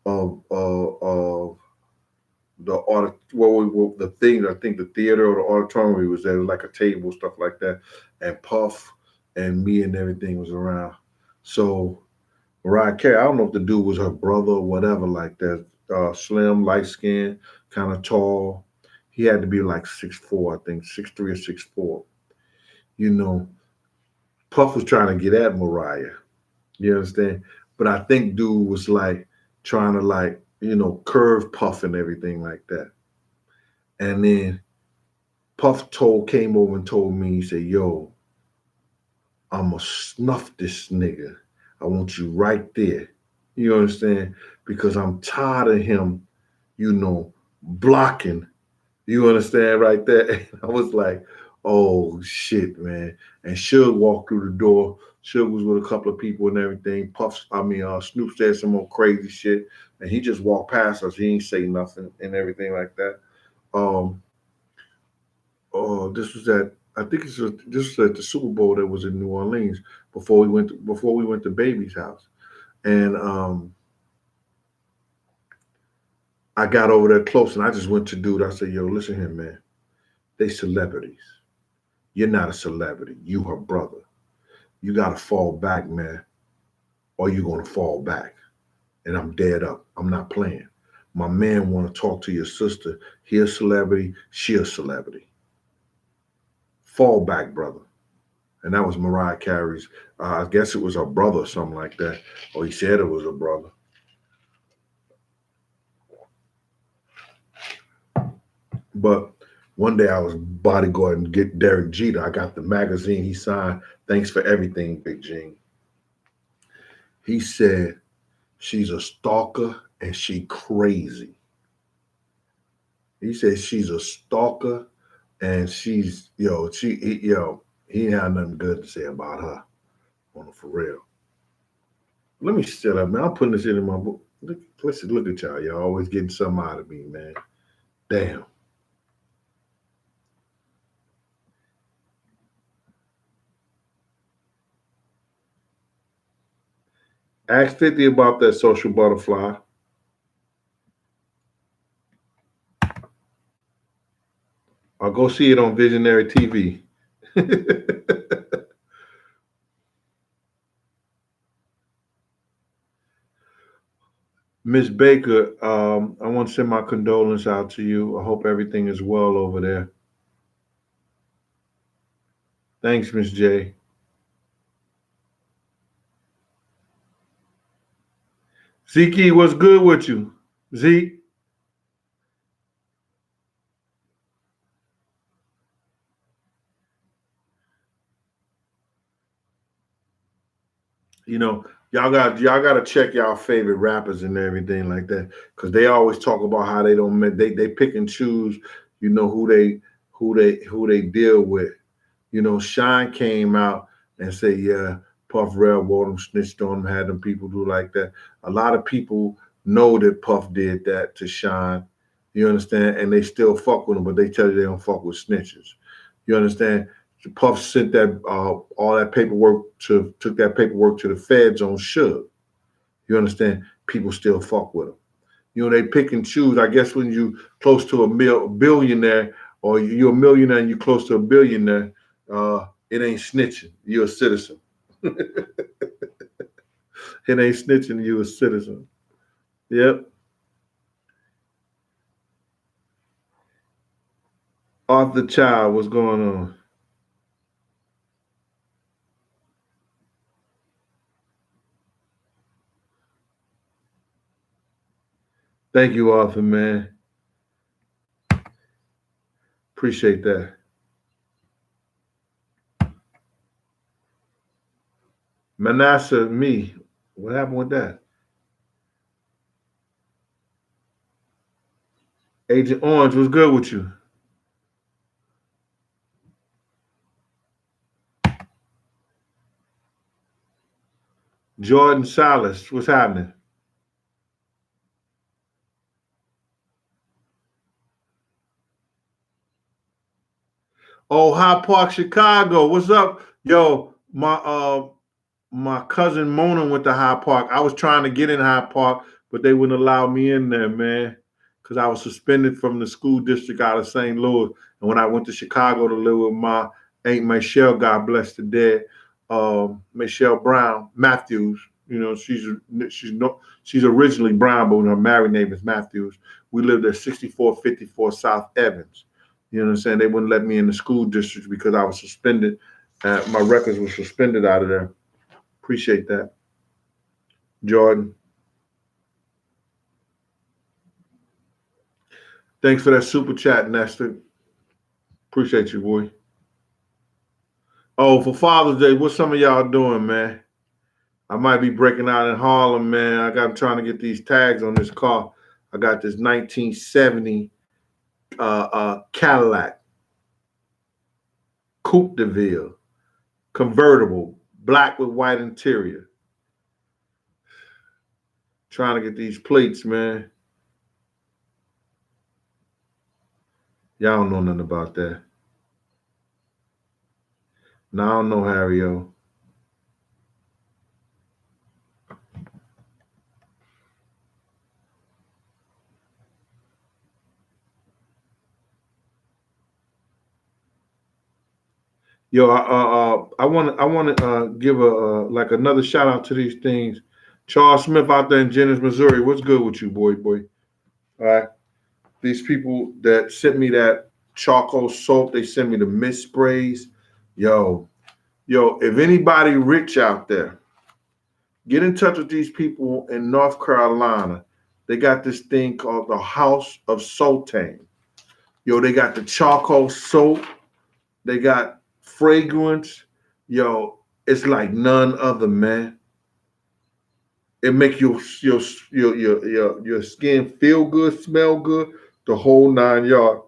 of the the thing. I think the theater or the auditorium was there, like a table, stuff like that, and Puff and me and everything was around. So Mariah Carey, I don't know if the dude was her brother or whatever like that. Slim, light skin, kind of tall. He had to be like 6'4", I think 6'3" or 6'4". You know, Puff was trying to get at Mariah. You understand? But I think dude was like trying to like, curve Puff and everything like that. And then Puff came over and told me, he said, yo, I'ma snuff this nigga. I want you right there. You understand? Because I'm tired of him, blocking. You understand right there? And I was like, oh shit, man. And Suge walked through the door. Suge was with a couple of people and everything. Snoop said some more crazy shit. And he just walked past us. He ain't say nothing and everything like that. Um, this was at I think this was at the Super Bowl that was in New Orleans before we went to Baby's house. And I got over there close and I just went to dude. I said, yo, listen here, man. They celebrities. You're not a celebrity. You her brother. You gotta fall back, man, or you're gonna fall back. And I'm dead up. I'm not playing. My man wanna talk to your sister. He a celebrity, she a celebrity. Fall back, brother. And that was Mariah Carey's. I guess it was her brother or something like that. Or he said it was her brother. But one day I was bodyguarding get Derek Jeter. I got the magazine he signed. Thanks for everything, Big Gene. He said she's a stalker and she crazy. He said she's a stalker and she's he ain't had nothing good to say about her on for real. Let me shut up, man. I'm putting this in my book. Look at y'all. Y'all always getting something out of me, man. Damn. Ask 50 about that social butterfly. I'll go see it on Visionary TV. Miss Baker, I want to send my condolence out to you. I hope everything is well over there. Thanks, Miss J. Zeke, what's good with you? Zeke? Y'all got to check y'all favorite rappers and everything like that, because they always talk about how they pick and choose, who they deal with. Shine came out and said, yeah, Puff railroaded him, snitched on him, had them people do like that. A lot of people know that Puff did that to Shine. You understand? And they still fuck with him, but they tell you they don't fuck with snitches. You understand? Puff sent that all that paperwork took that paperwork to the feds on Suge. You understand? People still fuck with him. They pick and choose. I guess when you close to a billionaire, or you're a millionaire and you close to a billionaire, it ain't snitching. You're a citizen. It ain't snitching. You're a citizen. Yep. Arthur Child, what's going on? Thank you, Arthur, man. Appreciate that. Manasseh, me. What happened with that? Agent Orange, what's good with you? Jordan Salas, what's happening? Oh, High Park, Chicago. What's up? Yo, my cousin Mona went to High Park. I was trying to get in High Park, but they wouldn't allow me in there, man, because I was suspended from the school district out of St. Louis. And when I went to Chicago to live with my Aunt Michelle, God bless the dead, Michelle Brown Matthews. She's originally Brown, but her married name is Matthews. We lived at 6454 South Evans. You know what I'm saying? They wouldn't let me in the school district because I was suspended. My records were suspended out of there. Appreciate that, Jordan. Thanks for that super chat, Nestor. Appreciate you, boy. Oh, for Father's Day, what some of y'all doing, man? I might be breaking out in Harlem, man. I'm trying to get these tags on this car. I got this 1970 Cadillac Coupe de Ville, convertible, black with white interior. Trying to get these plates, man. Y'all don't know nothing about that. No, I don't know, Harry O. Yo, I want to give a like another shout out to these things. Charles Smith out there in Jennings, Missouri. What's good with you, boy? All right, these people that sent me that charcoal soap, they sent me the mist sprays. Yo, if anybody rich out there, get in touch with these people in North Carolina. They got this thing called the House of Sultan. Yo, they got the charcoal soap. They got fragrance. Yo, it's like none other, man. It make your skin feel good, smell good, the whole 9 yards,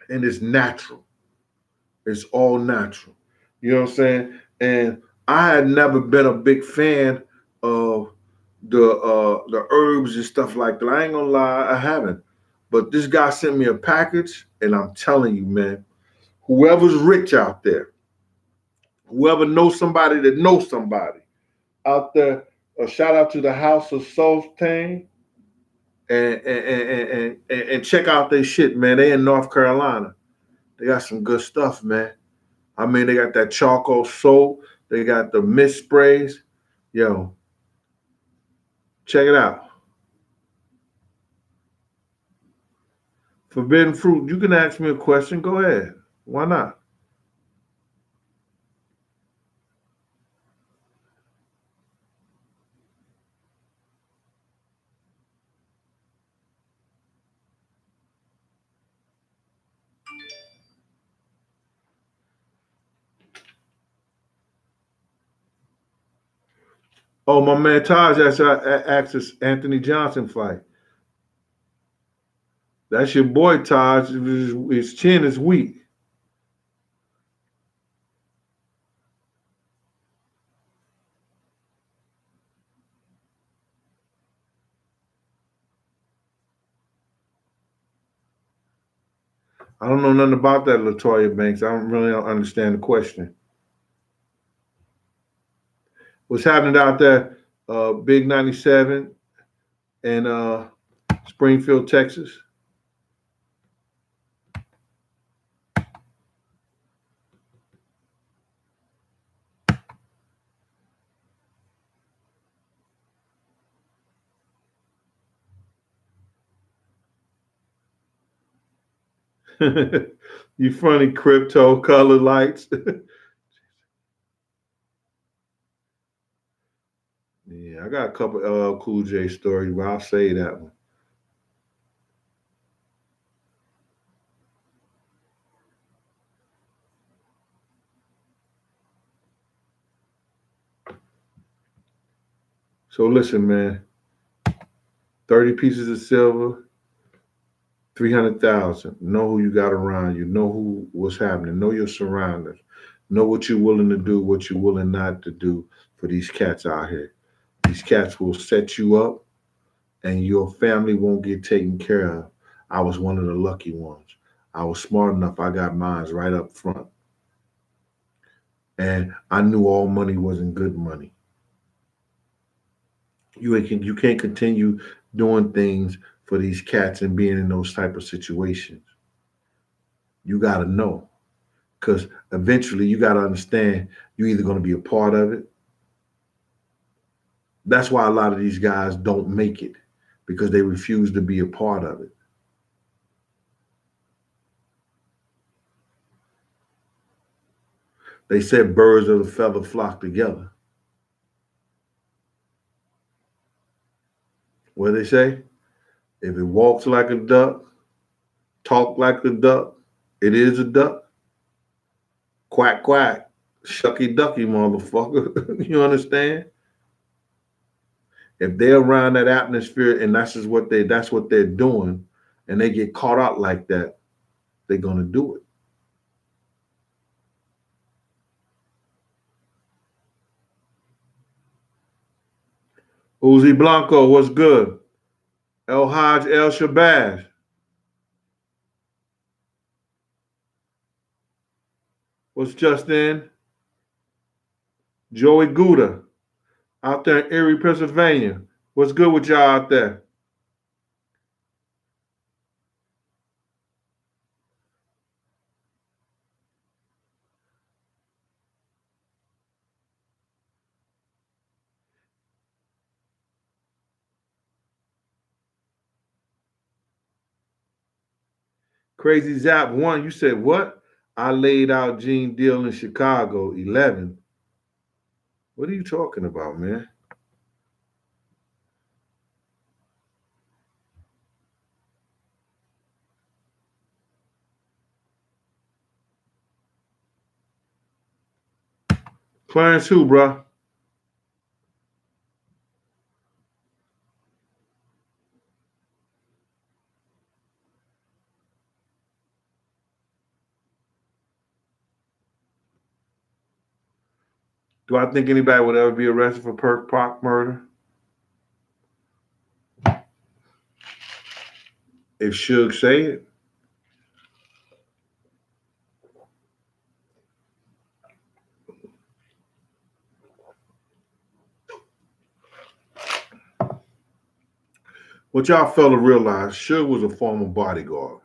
and it's natural. It's all natural. You know what I'm saying? And I had never been a big fan of the herbs and stuff like that. I ain't gonna lie, I haven't. But this guy sent me a package, and I'm telling you, man, whoever's rich out there, whoever knows somebody that knows somebody out there, a shout out to the House of Sultan and check out their shit, man. They in North Carolina. They got some good stuff, man. I mean, they got that charcoal soap. They got the mist sprays. Yo, check it out. Forbidden fruit. You can ask me a question. Go ahead. Why not? Oh, my man Taj asked this Anthony Johnson fight. That's your boy Taj. His chin is weak. I don't know nothing about that, Latoya Banks. I don't understand the question. What's happening out there? Big 97 in Springfield, Texas. You funny crypto color lights. Yeah, I got a couple Cool J stories, but I'll say that one. So listen, man. 30 pieces of silver, 300,000. Know who you got around you. Know what's happening. Know your surroundings. Know what you're willing to do, what you're willing not to do for these cats out here. These cats will set you up and your family won't get taken care of. I was one of the lucky ones. I was smart enough. I got mines right up front. And I knew all money wasn't good money. You can't continue doing things for these cats and being in those type of situations. You got to know because eventually you got to understand you're either going to be a part of it. That's why a lot of these guys don't make it because they refuse to be a part of it. They said birds of a feather flock together. What they say? If it walks like a duck, talk like a duck. It is a duck. Quack quack. Shucky ducky motherfucker. You understand? If they're around that atmosphere and that's what they're doing, and they get caught out like that, they're gonna do it. Uzi Blanco, what's good? El Haj El Shabazz, what's just in? Joey Gouda, out there in Erie, Pennsylvania. What's good with y'all out there? Crazy Zap one, you said what? I laid out Gene Deal in Chicago 11. What are you talking about, man? Clarence who, bro? Do I think anybody would ever be arrested for Perk Park murder? If Suge say it. What y'all fella realize, Suge was a former bodyguard.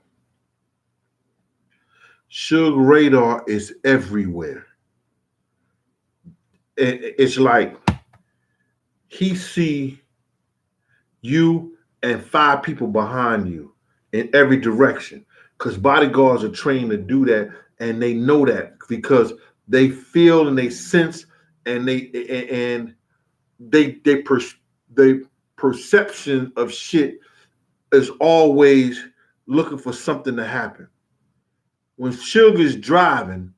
Suge radar is everywhere. It's like he see you and five people behind you in every direction. Because bodyguards are trained to do that, and they know that because they feel and they sense and they they perception of shit is always looking for something to happen. When Sugar's driving,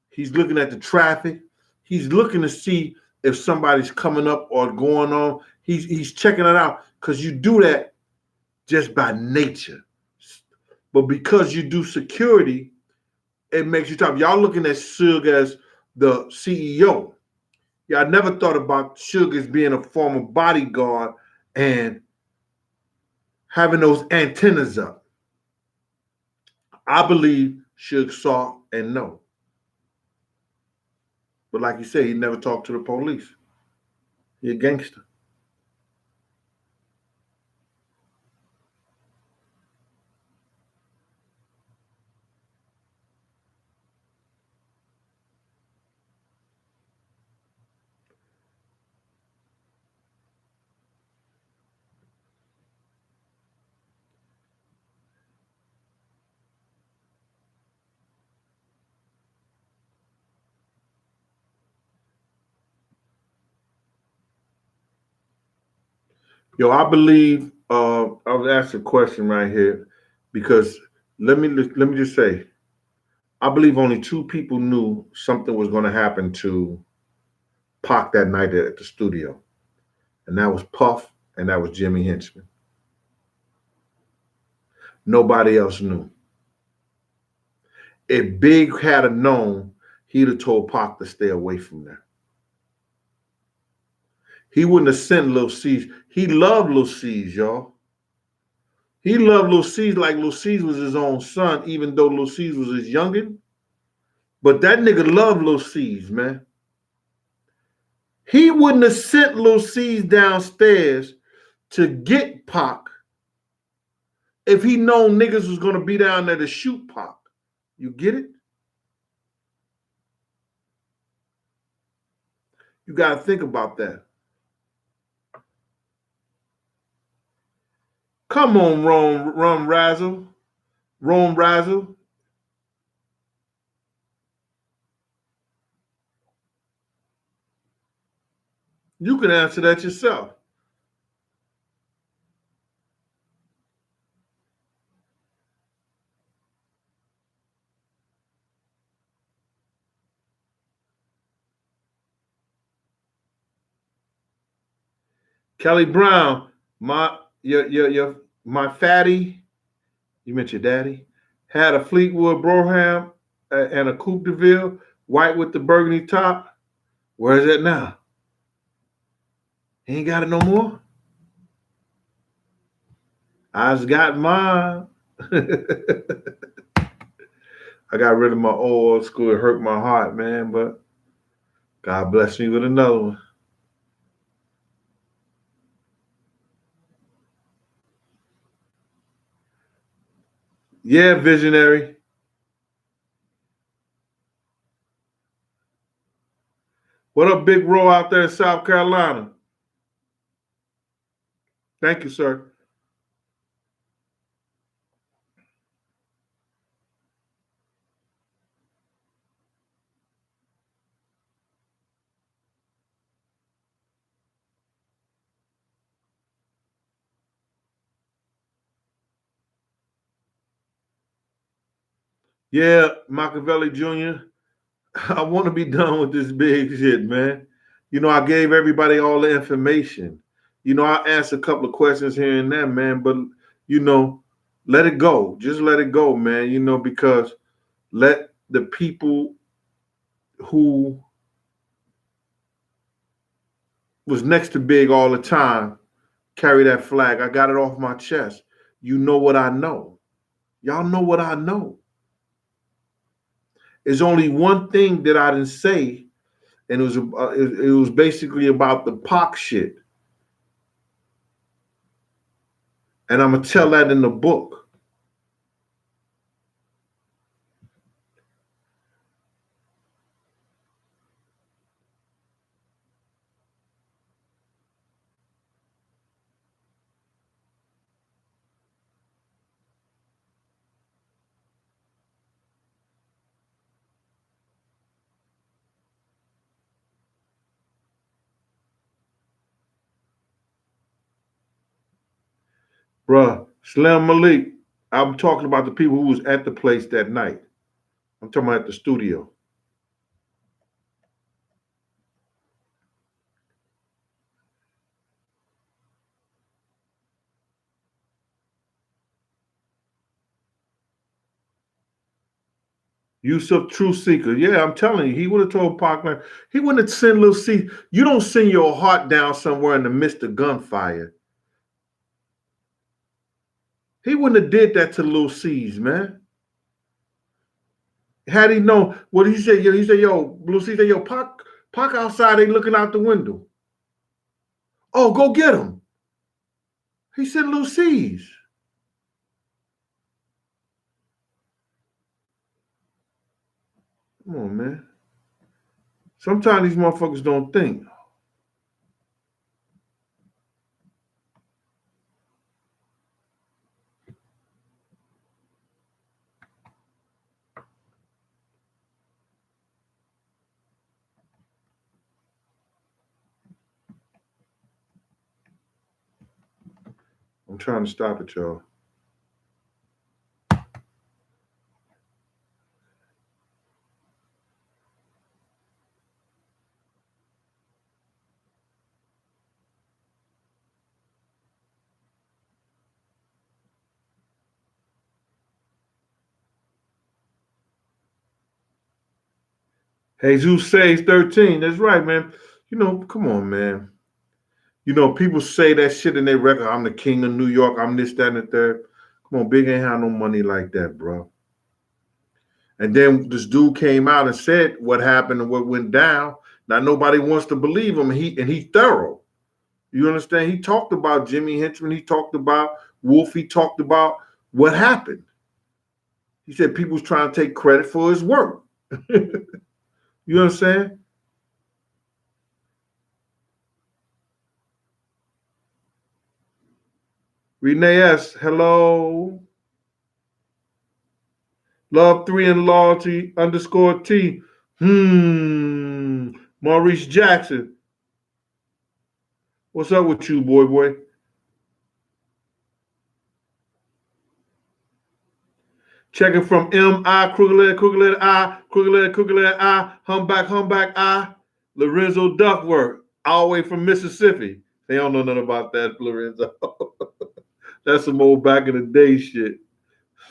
he's looking at the traffic. He's looking to see if somebody's coming up or going on. He's checking it out because you do that just by nature. But because you do security, it makes you tough. Y'all looking at Suge as the CEO. Yeah, I never thought about Suge as being a former bodyguard and having those antennas up. I believe Suge saw and know. But like you said, he never talked to the police. He a gangster. Yo, I believe I was asked a question right here because let me just say, I believe only two people knew something was going to happen to Pac that night at the studio, and that was Puff and that was Jimmy Henchman. Nobody else knew. If Big had a known, he'd have told Pac to stay away from there. He wouldn't have sent Lil C's. He loved Lil C's, y'all. He loved Lil C's like Lil C's was his own son, even though Lil C's was his youngin'. But that nigga loved Lil C's, man. He wouldn't have sent Lil C's downstairs to get Pac if he known niggas was gonna be down there to shoot Pac. You get it? You gotta think about that. Come on, Rome Razzle. You can answer that yourself. Kelly Brown, my fatty, you meant your daddy, had a Fleetwood Brougham and a Coupe de Ville, white with the burgundy top. Where is it now? He ain't got it no more. I just got mine. I got rid of my old school. It hurt my heart, man, but God bless me with another one. Yeah, visionary. What up, Big Row out there in South Carolina? Thank you, sir. Yeah, Machiavelli Jr. I want to be done with this big shit, man. You know, I gave everybody all the information. You know, I asked a couple of questions here and there, man, but you know, let it go. Just let it go, man. You know, because let the people who was next to Big all the time carry that flag. I got it off my chest. You know what I know. Y'all know what I know. There's only one thing that I didn't say, and it was basically about the Pac shit. And I'm gonna tell that in the book. Bruh, Slim Malik, I'm talking about the people who was at the place that night. I'm talking about at the studio. Yusuf True Seeker. Yeah, I'm telling you, he would have told Parkland. He wouldn't have sent Lil C. You don't send your heart down somewhere in the midst of gunfire. He wouldn't have did that to Lil C's, man. Had he known what he said, yo, Lil C said, yo, Pac outside, they looking out the window. Oh, go get him. He said Lil C's. Come on, man. Sometimes these motherfuckers don't think. I'm trying to stop it, y'all. Jesus says 13. That's right, man. You know, come on, man. You know, people say that shit in their record. I'm the king of New York. I'm this, that, and the third. Come on, Big ain't have no money like that, bro. And then this dude came out and said what happened and what went down. Now nobody wants to believe him. He thorough. You understand? He talked about Jimmy Henchman. He talked about Wolf. He talked about what happened. He said people's trying to take credit for his work. You understand? Renee S. Hello. Love 3 and loyalty underscore T. Maurice Jackson. What's up with you, boy? Checking from M.I. Kruger I, Kruger I, Humbag I, Lorenzo Duckworth, all the way from Mississippi. They don't know nothing about that, Lorenzo. That's some old back in the day shit.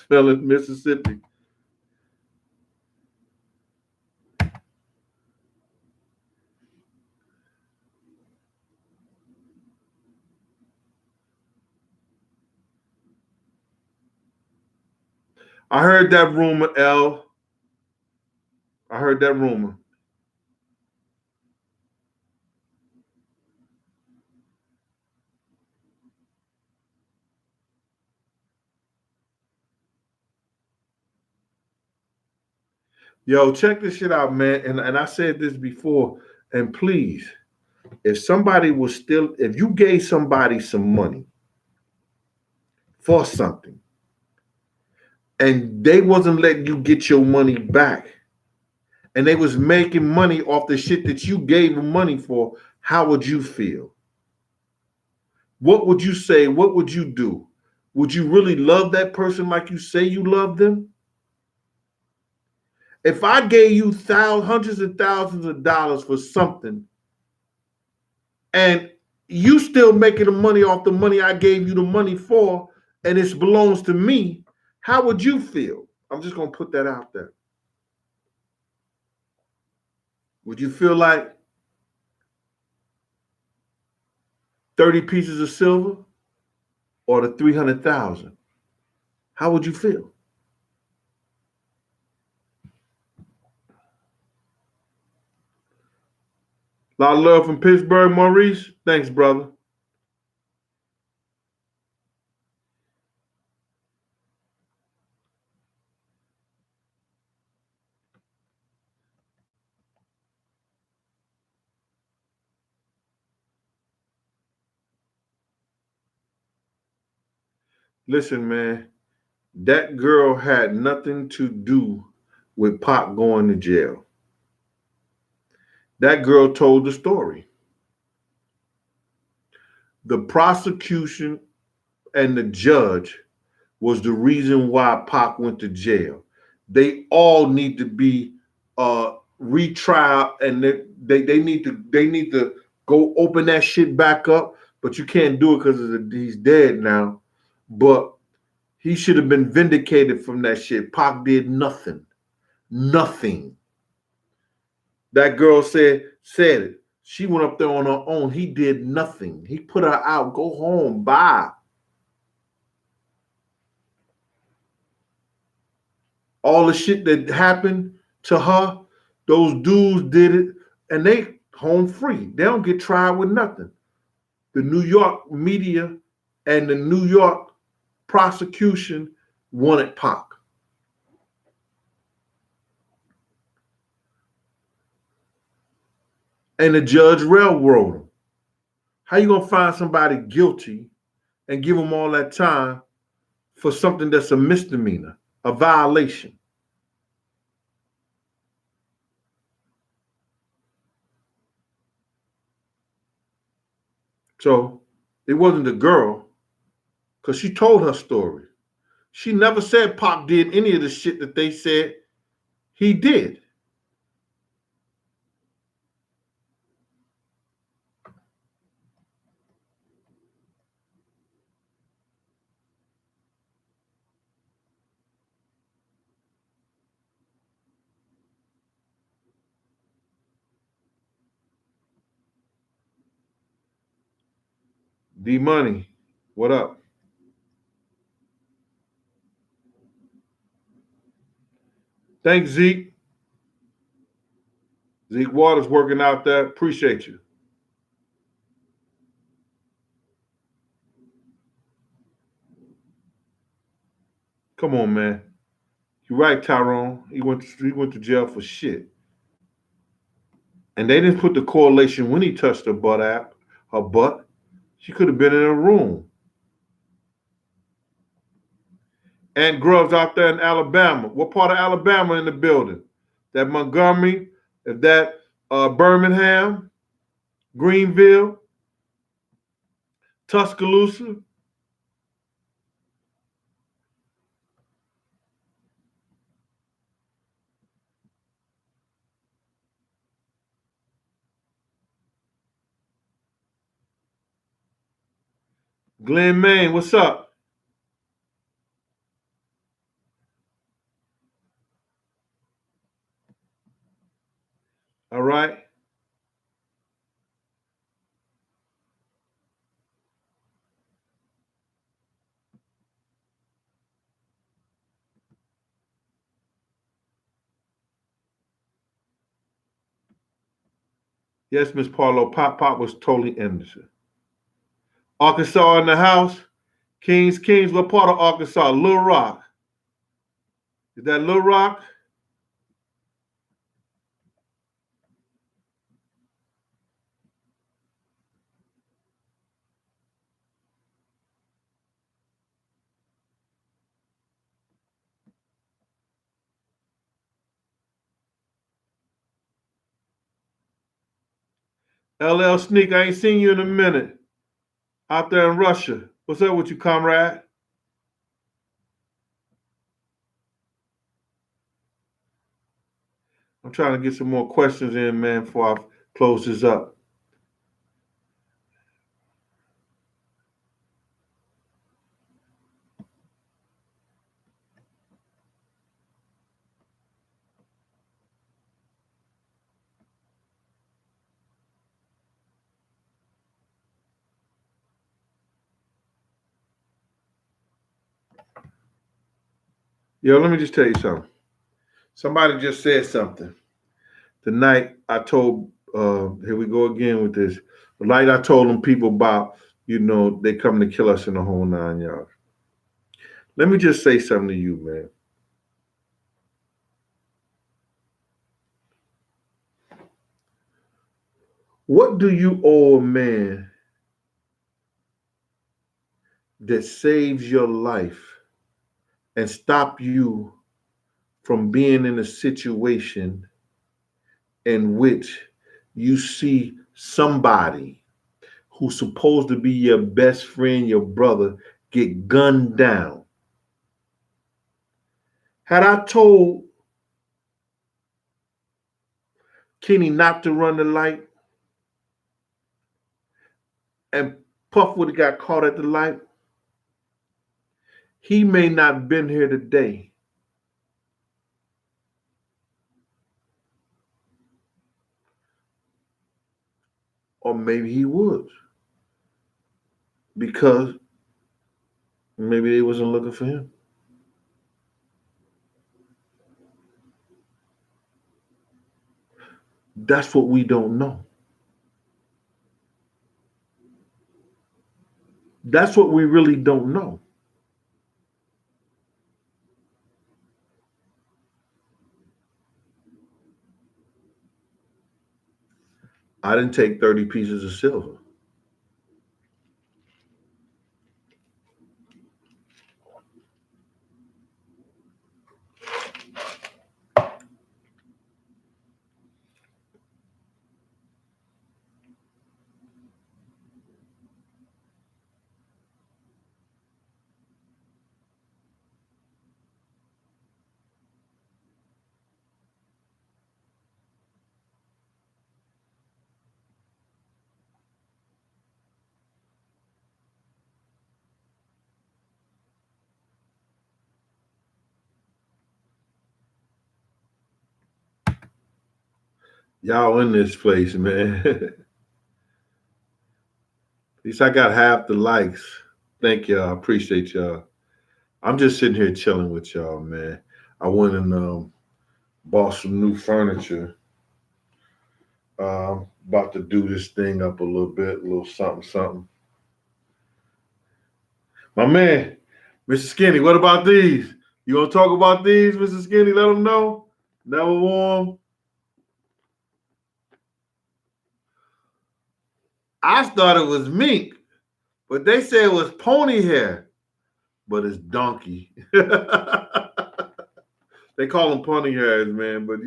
Smelling Mississippi. I heard that rumor, L. I heard that rumor. Yo, check this shit out, man. And I said this before. And please, if somebody was still, if you gave somebody some money for something and they wasn't letting you get your money back and they was making money off the shit that you gave them money for, how would you feel? What would you say? What would you do? Would you really love that person like you say you love them? If I gave you hundreds of thousands of dollars for something and you still making the money off the money I gave you the money for and it belongs to me, how would you feel? I'm just going to put that out there. Would you feel like 30 pieces of silver or the 300,000? How would you feel? A lot of love from Pittsburgh, Maurice. Thanks, brother. Listen, man, that girl had nothing to do with Pop going to jail. That girl told the story. The prosecution and the judge was the reason why Pac went to jail. They all need to be retrial, and they need to go open that shit back up. But you can't do it because he's dead now. But he should have been vindicated from that shit. Pac did nothing, nothing. That girl said it. She went up there on her own. He did nothing. He put her out. Go home. Bye. All the shit that happened to her, those dudes did it, and they home free. They don't get tried with nothing. The New York media and the New York prosecution wanted Pac. And the judge railroaded him. How you gonna find somebody guilty and give them all that time for something that's a misdemeanor, a violation? So it wasn't the girl, because she told her story. She never said Pac did any of the shit that they said he did. D Money, what up? Thanks, Zeke. Zeke Waters working out there. Appreciate you. Come on, man. You're right, Tyrone. He went to jail for shit. And they didn't put the correlation when he touched her butt. She could have been in a room. And Grubbs out there in Alabama. What part of Alabama in the building? That Montgomery? Is that Birmingham? Greenville? Tuscaloosa? Glenn Maine, what's up? All right. Yes, Miss Paulo. Pop was totally innocent. Arkansas in the house. Kings. What part of Arkansas? Little Rock. Is that Little Rock? LL Sneak, I ain't seen you in a minute. Out there in Russia. What's up with you, comrade? I'm trying to get some more questions in, man, before I close this up. Yo, let me just tell you something. Somebody just said something. Tonight, I told, here we go again with this. Like I told them people about, they come to kill us in the whole 9 yards. Let me just say something to you, man. What do you owe a man that saves your life and stop you from being in a situation in which you see somebody who's supposed to be your best friend, your brother, get gunned down? Had I told Kenny not to run the light and Puff would have got caught at the light, he may not have been here today. Or maybe he would. Because maybe they wasn't looking for him. That's what we don't know. That's what we really don't know. I didn't take 30 pieces of silver. Y'all in this place, man. At least I got half the likes. Thank y'all. I appreciate y'all. I'm just sitting here chilling with y'all, man. I went and bought some new furniture. About to do this thing up a little bit, a little something, something. My man, Mr. Skinny, what about these? You gonna talk about these, Mr. Skinny? Let them know. Never warm. I thought it was mink, but they say it was pony hair, but it's donkey. They call them pony hairs, man, but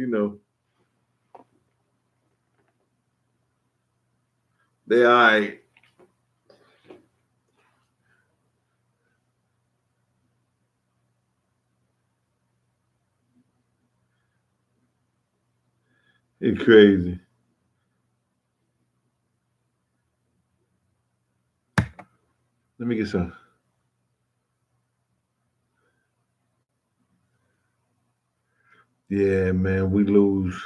they all right. It's crazy. Let me get some. Yeah, man, we lose.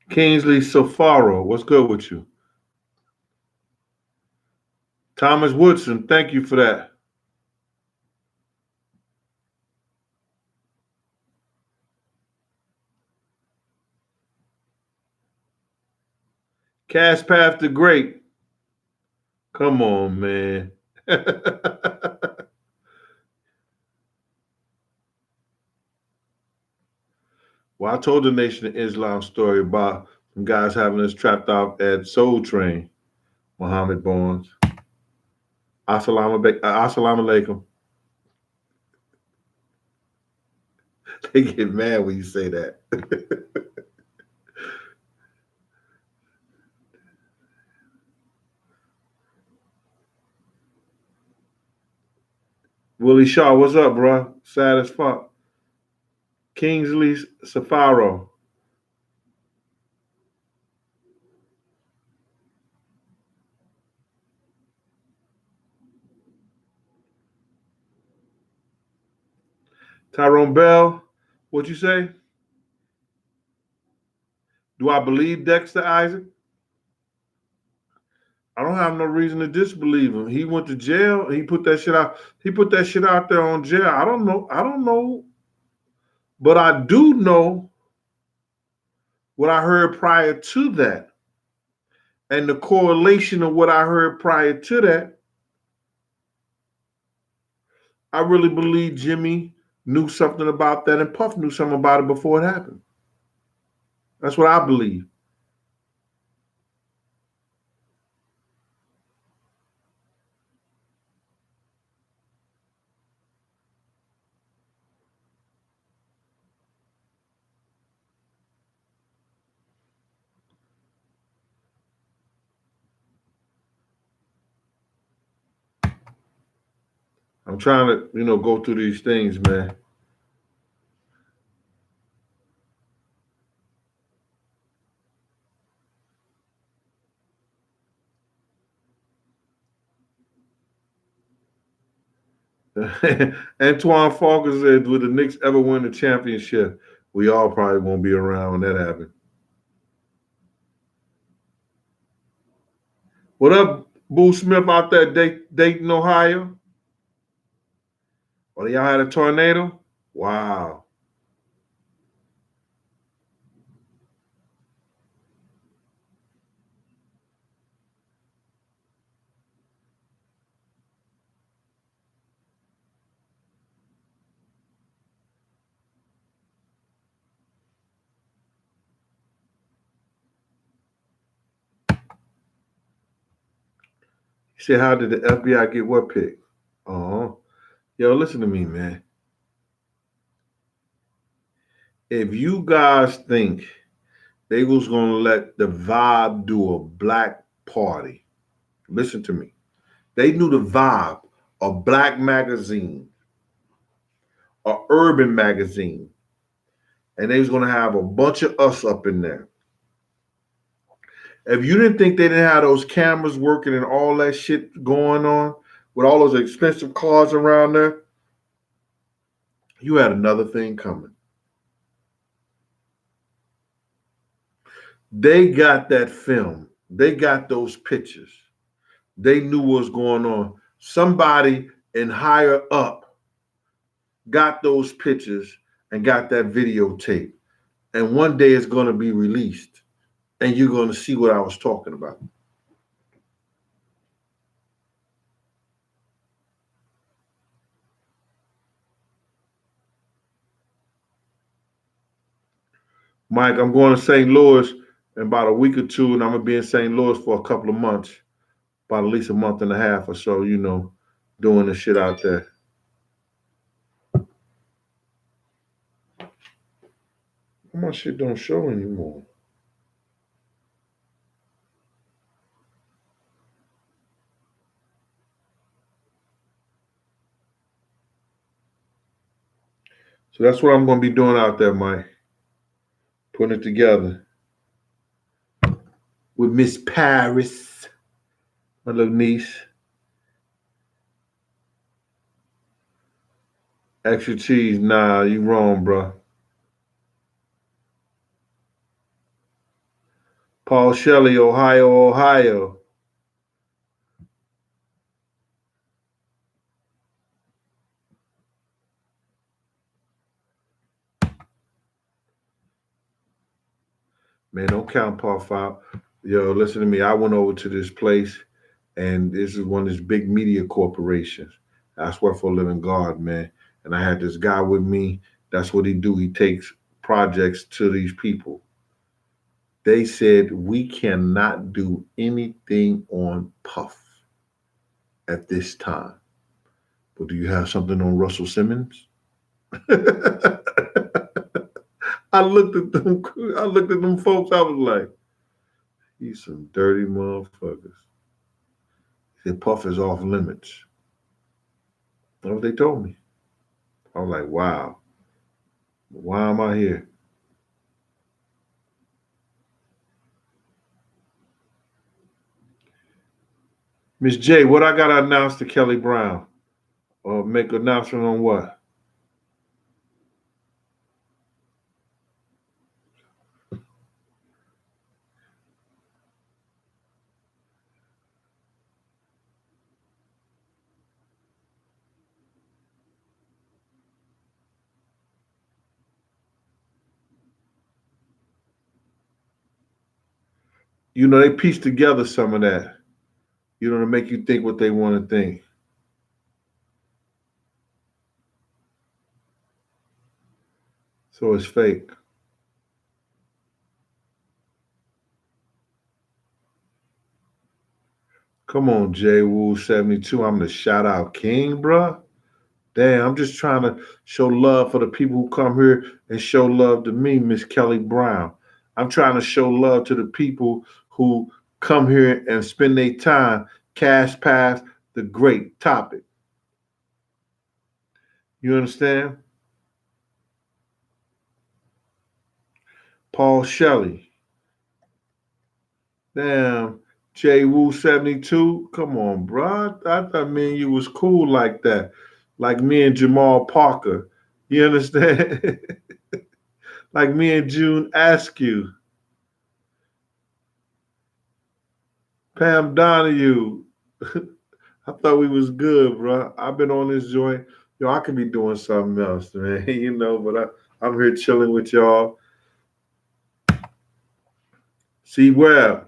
Kingsley Safaro, what's good with you? Thomas Woodson, thank you for that. Cash Path the Great. Come on, man. Well, I told the Nation of Islam story about some guys having us trapped out at Soul Train, Muhammad Barnes. Assalamu alaikum. They get mad when you say that. Willie Shaw, what's up, bro? Sad as fuck. Kingsley Safaro. Tyrone Bell, what'd you say? Do I believe Dexter Isaac? I don't have no reason to disbelieve him. He went to jail. He put that shit out. He put that shit out there on jail. I don't know. I don't know. But I do know what I heard prior to that. And the correlation of what I heard prior to that, I really believe Jimmy knew something about that and Puff knew something about it before it happened. That's what I believe. I'm trying to, go through these things, man. Antoine Falker said, "Will the Knicks ever win the championship? We all probably won't be around when that happens." What up, Boo Smith out there, Dayton, Ohio? Oh, y'all had a tornado? Wow. He said, "How did the FBI get what pick?" Oh, yo, listen to me, man. If you guys think they was gonna let the Vibe do a black party, listen to me. They knew the Vibe, a black magazine, a urban magazine, and they was gonna have a bunch of us up in there. If you didn't think they didn't have those cameras working and all that shit going on with all those expensive cars around there, you had another thing coming. They got that film. They got those pictures. They knew what was going on. Somebody in higher up got those pictures and got that videotape. And one day it's going to be released. And you're going to see what I was talking about. Mike, I'm going to St. Louis in about a week or two, and I'm going to be in St. Louis for a couple of months, about at least a month and a half or so, doing the shit out there. My shit don't show anymore. So that's what I'm going to be doing out there, Mike. Putting it together with Miss Paris, my little niece. Extra cheese. Nah, you wrong, bro. Paul Shelley, Ohio, Ohio. Man, don't count Puff out. Yo, listen to me. I went over to this place, and this is one of these big media corporations. I swear for a living God, man. And I had this guy with me. That's what he do. He takes projects to these people. They said we cannot do anything on Puff at this time. But do you have something on Russell Simmons? I looked at them. I looked at them folks. I was like, "He's some dirty motherfuckers." He said, "Puff is off limits." That's what they told me. I was like, "Wow, why am I here?" Miss J, what I gotta announce to Kelly Brown, or make an announcement on what? You know, they piece together some of that. You know, to make you think what they want to think. So it's fake. Come on, J Woo 72. I'm the shout out king, bruh. Damn, I'm just trying to show love for the people who come here and show love to me, Miss Kelly Brown. I'm trying to show love to the people who come here and spend their time. Cash Pass, the great topic. You understand? Paul Shelley. Damn. J Woo 72. Come on, bro. I thought me and you was cool like that. Like me and Jamal Parker. You understand? Like me and June Askew. Pam Donahue. I thought we was good, bro. I've been on this joint. Yo, I could be doing something else, man. But I'm here chilling with y'all. See where?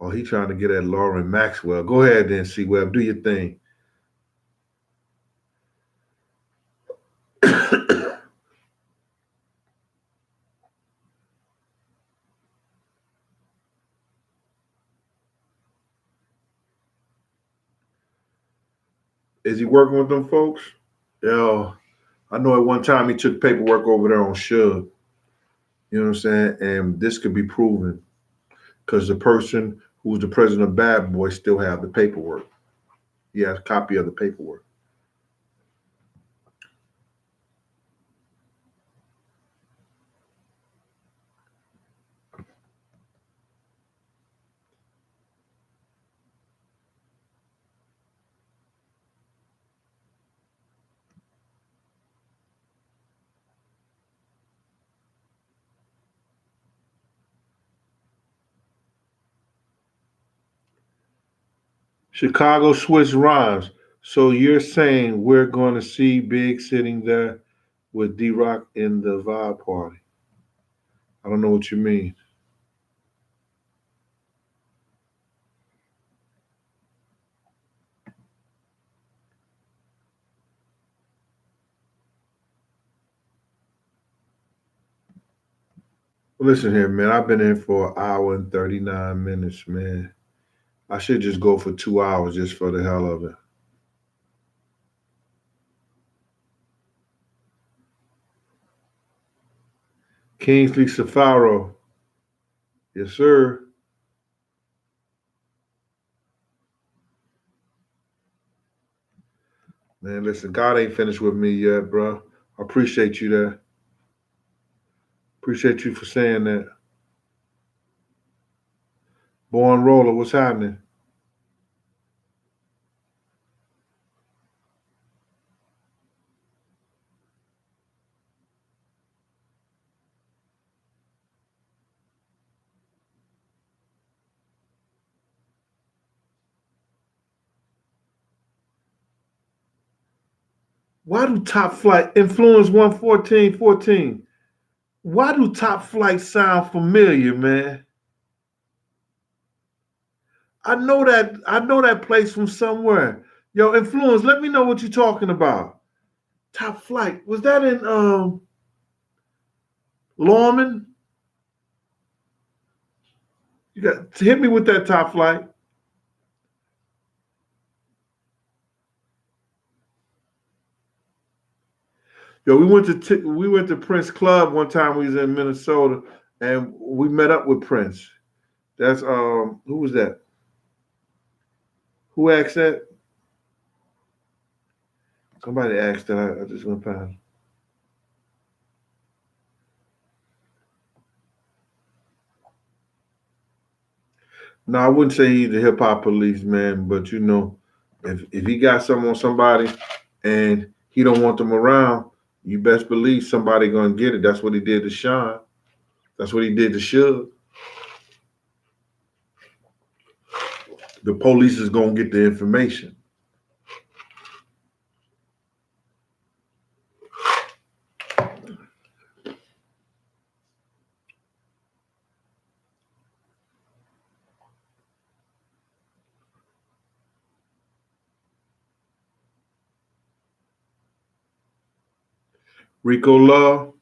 Oh, he trying to get at Lauren Maxwell. Go ahead then, C Web. Do your thing. Is he working with them folks? Yo, I know at one time he took paperwork over there on Shug. You know what I'm saying? And this could be proven because the person who was the president of Bad Boy still have the paperwork. He has a copy of the paperwork. Chicago Swiss Rhymes. So you're saying we're going to see Big sitting there with D Rock in the vibe party? I don't know what you mean. Listen here, man. I've been in for an hour and 39 minutes, man. I should just go for 2 hours just for the hell of it. Kingsley Safaro. Yes, sir. Man, listen, God ain't finished with me yet, bro. I appreciate you there. Appreciate you for saying that. Born Roller, what's happening? Why do Top Flight influence 11414? Why do Top Flight sound familiar, man? I know that place from somewhere. Yo, influence, let me know what you're talking about. Top Flight. Was that in Lorman? You got hit me with that Top Flight. Yo, we went to Prince Club one time. We was in Minnesota, and we met up with Prince. That's who was that? Who asked that? Somebody asked that. I just went past. No, I wouldn't say he's the hip hop police man, but if he got something on somebody and he don't want them around, you best believe somebody gonna get it. That's what he did to Sean. That's what he did to Suge. The police is gonna get the information. Rico Love,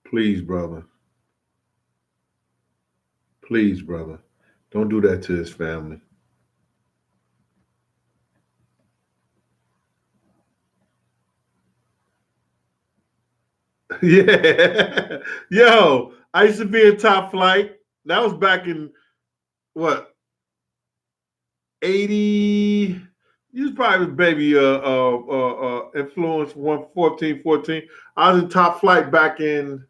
please, brother. Please, brother. Don't do that to his family. Yeah. Yo, I used to be in Top Flight. That was back in what, 80. You was probably baby influence 11414. I was in Top Flight back in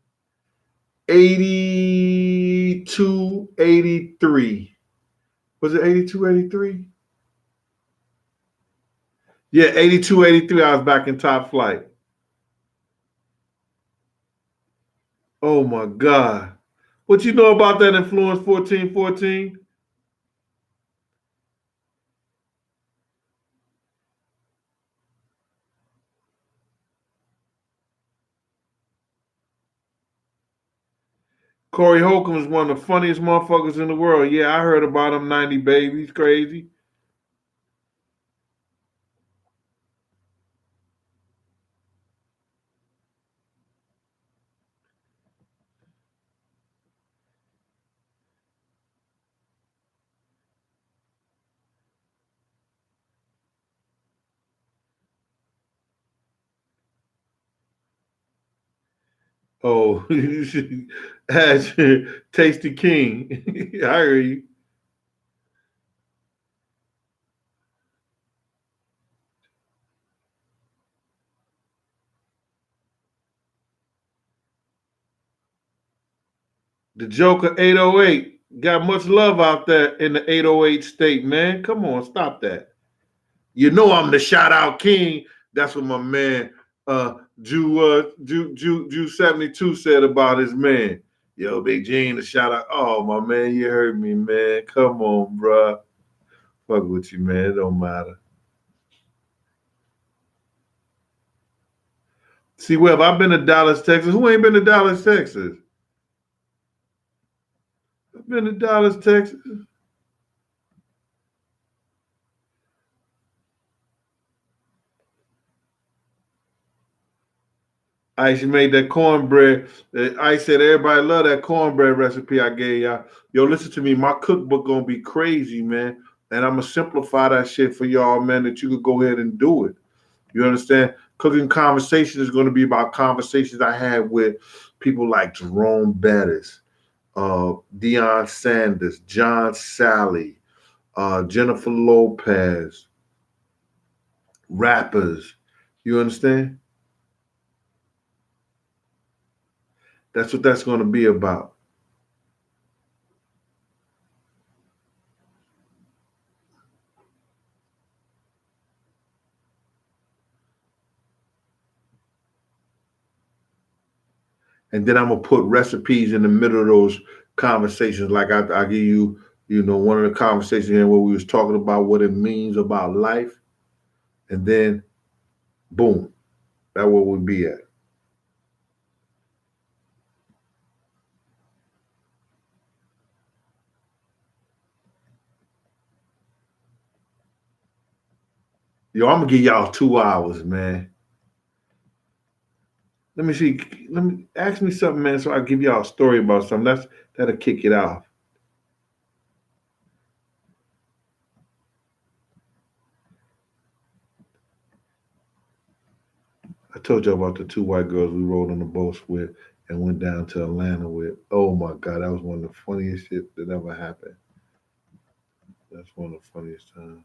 82, 83. Was it 82, 83? Yeah, 82, 83. I was back in Top Flight. Oh my God. What you know about that influence 1414? Corey Holcomb is one of the funniest motherfuckers in the world. Yeah, I heard about him, 90 Babies. Crazy. Oh, you should ask Tasty King. I hear you. The Joker 808 got much love out there in the 808 state, man. Come on, stop that. You know I'm the shout out king. That's what my man Jew 72 said about his man. Yo, Big Gene, the shout out. Oh my man, you heard me, man. Come on, bruh. Fuck with you, man. It don't matter. See, Webb, I've been to Dallas, Texas. Who ain't been to Dallas, Texas? I've been to Dallas, Texas. I actually made that cornbread. I said everybody love that cornbread recipe I gave y'all. Yo, listen to me. My cookbook gonna be crazy, man. And I'm gonna simplify that shit for y'all, man, that you could go ahead and do it. You understand? Cooking conversation is gonna be about conversations I had with people like Jerome Bettis, Deion Sanders, John Sally, Jennifer Lopez, rappers. You understand? That's what that's going to be about. And then I'm gonna put recipes in the middle of those conversations. Like I give you, one of the conversations here where we was talking about what it means about life, and then boom, that's where we'll be at. Yo, I'm gonna give y'all 2 hours, man. Let me see. Let me ask me something, man, so I give y'all a story about something. That'll kick it off. I told you about the two white girls we rode on the boats with and went down to Atlanta with. Oh my God, that was one of the funniest shit that ever happened. That's one of the funniest times.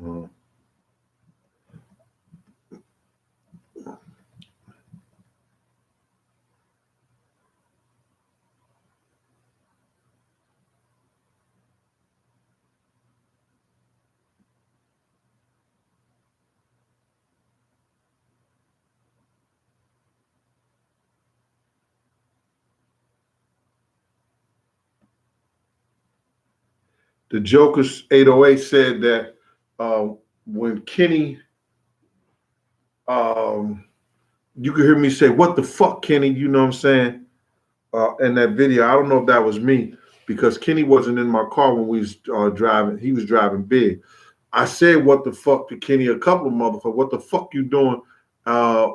Uh, the Joker's 808 said that uh, when Kenny, um, you could hear me say, "What the fuck, Kenny?" You know what I'm saying? In that video, I don't know if that was me because Kenny wasn't in my car when we was driving. He was driving big. I said, "What the fuck" to Kenny a couple of motherfuckers. What the fuck you doing? Uh,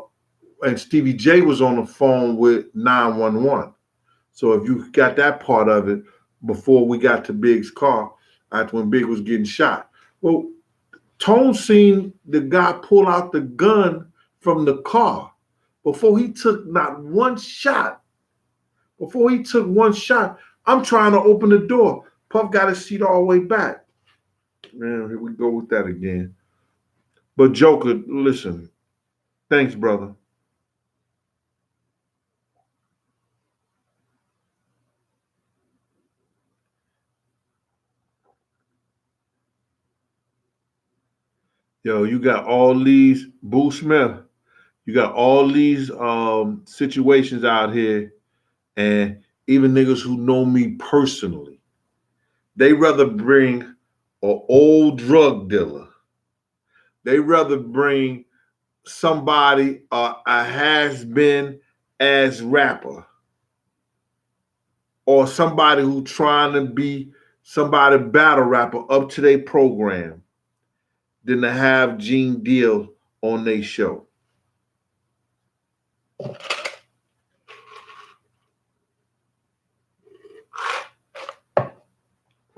and Stevie J was on the phone with 911. So if you got that part of it before we got to Big's car, after when Big was getting shot. Well, Tone seen the guy pull out the gun from the car before he took not one shot. Before he took one shot, I'm trying to open the door. Puff got his seat all the way back. Man, here we go with that again. But Joker, listen, thanks, brother. Yo, you got all these Boo Smith. You got all these situations out here, and even niggas who know me personally, they rather bring an old drug dealer. They rather bring somebody a has been as rapper or somebody who trying to be somebody battle rapper up to their program than to have Gene Deal on their show.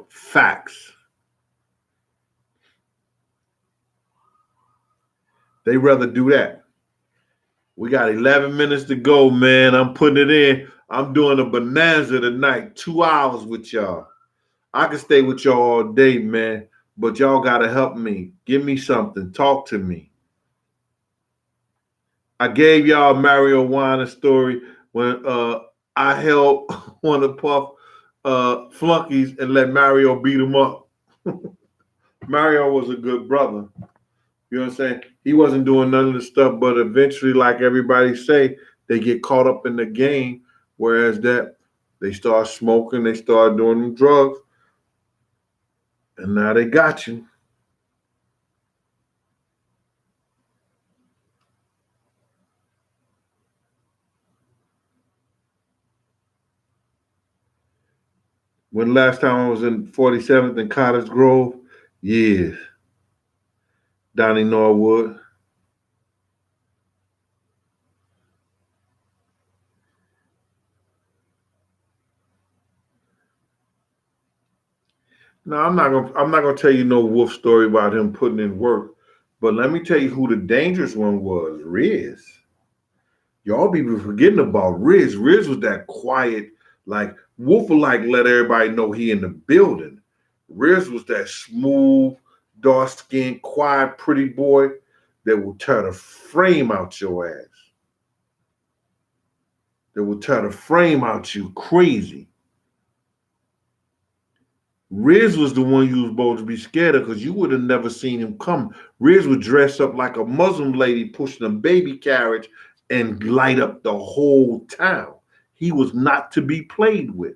Facts. They rather do that. We got 11 minutes to go, man. I'm putting it in. I'm doing a bonanza tonight, 2 hours with y'all. I can stay with y'all all day, man, but y'all got to help me. Give me something. Talk to me. I gave y'all Mario Wine story when I held one of Puff flunkies and let Mario beat him up. Mario was a good brother. You know what I'm saying? He wasn't doing none of the stuff, but eventually, like everybody say, they get caught up in the game. Whereas that they start smoking, they start doing them drugs, and now they got you. When last time I was in 47th and Cottage Grove, years. Donnie Norwood. No, I'm not gonna tell you no wolf story about him putting in work. But let me tell you who the dangerous one was. Riz. Y'all be forgetting about Riz. Riz was that quiet, like Wolf will like let everybody know he in the building. Riz was that smooth, dark skinned, quiet, pretty boy that will tear the frame out your ass. That will tear the frame out you crazy. Riz was the one you was supposed to be scared of because you would have never seen him come. Riz would dress up like a Muslim lady pushing a baby carriage and light up the whole town. He was not to be played with.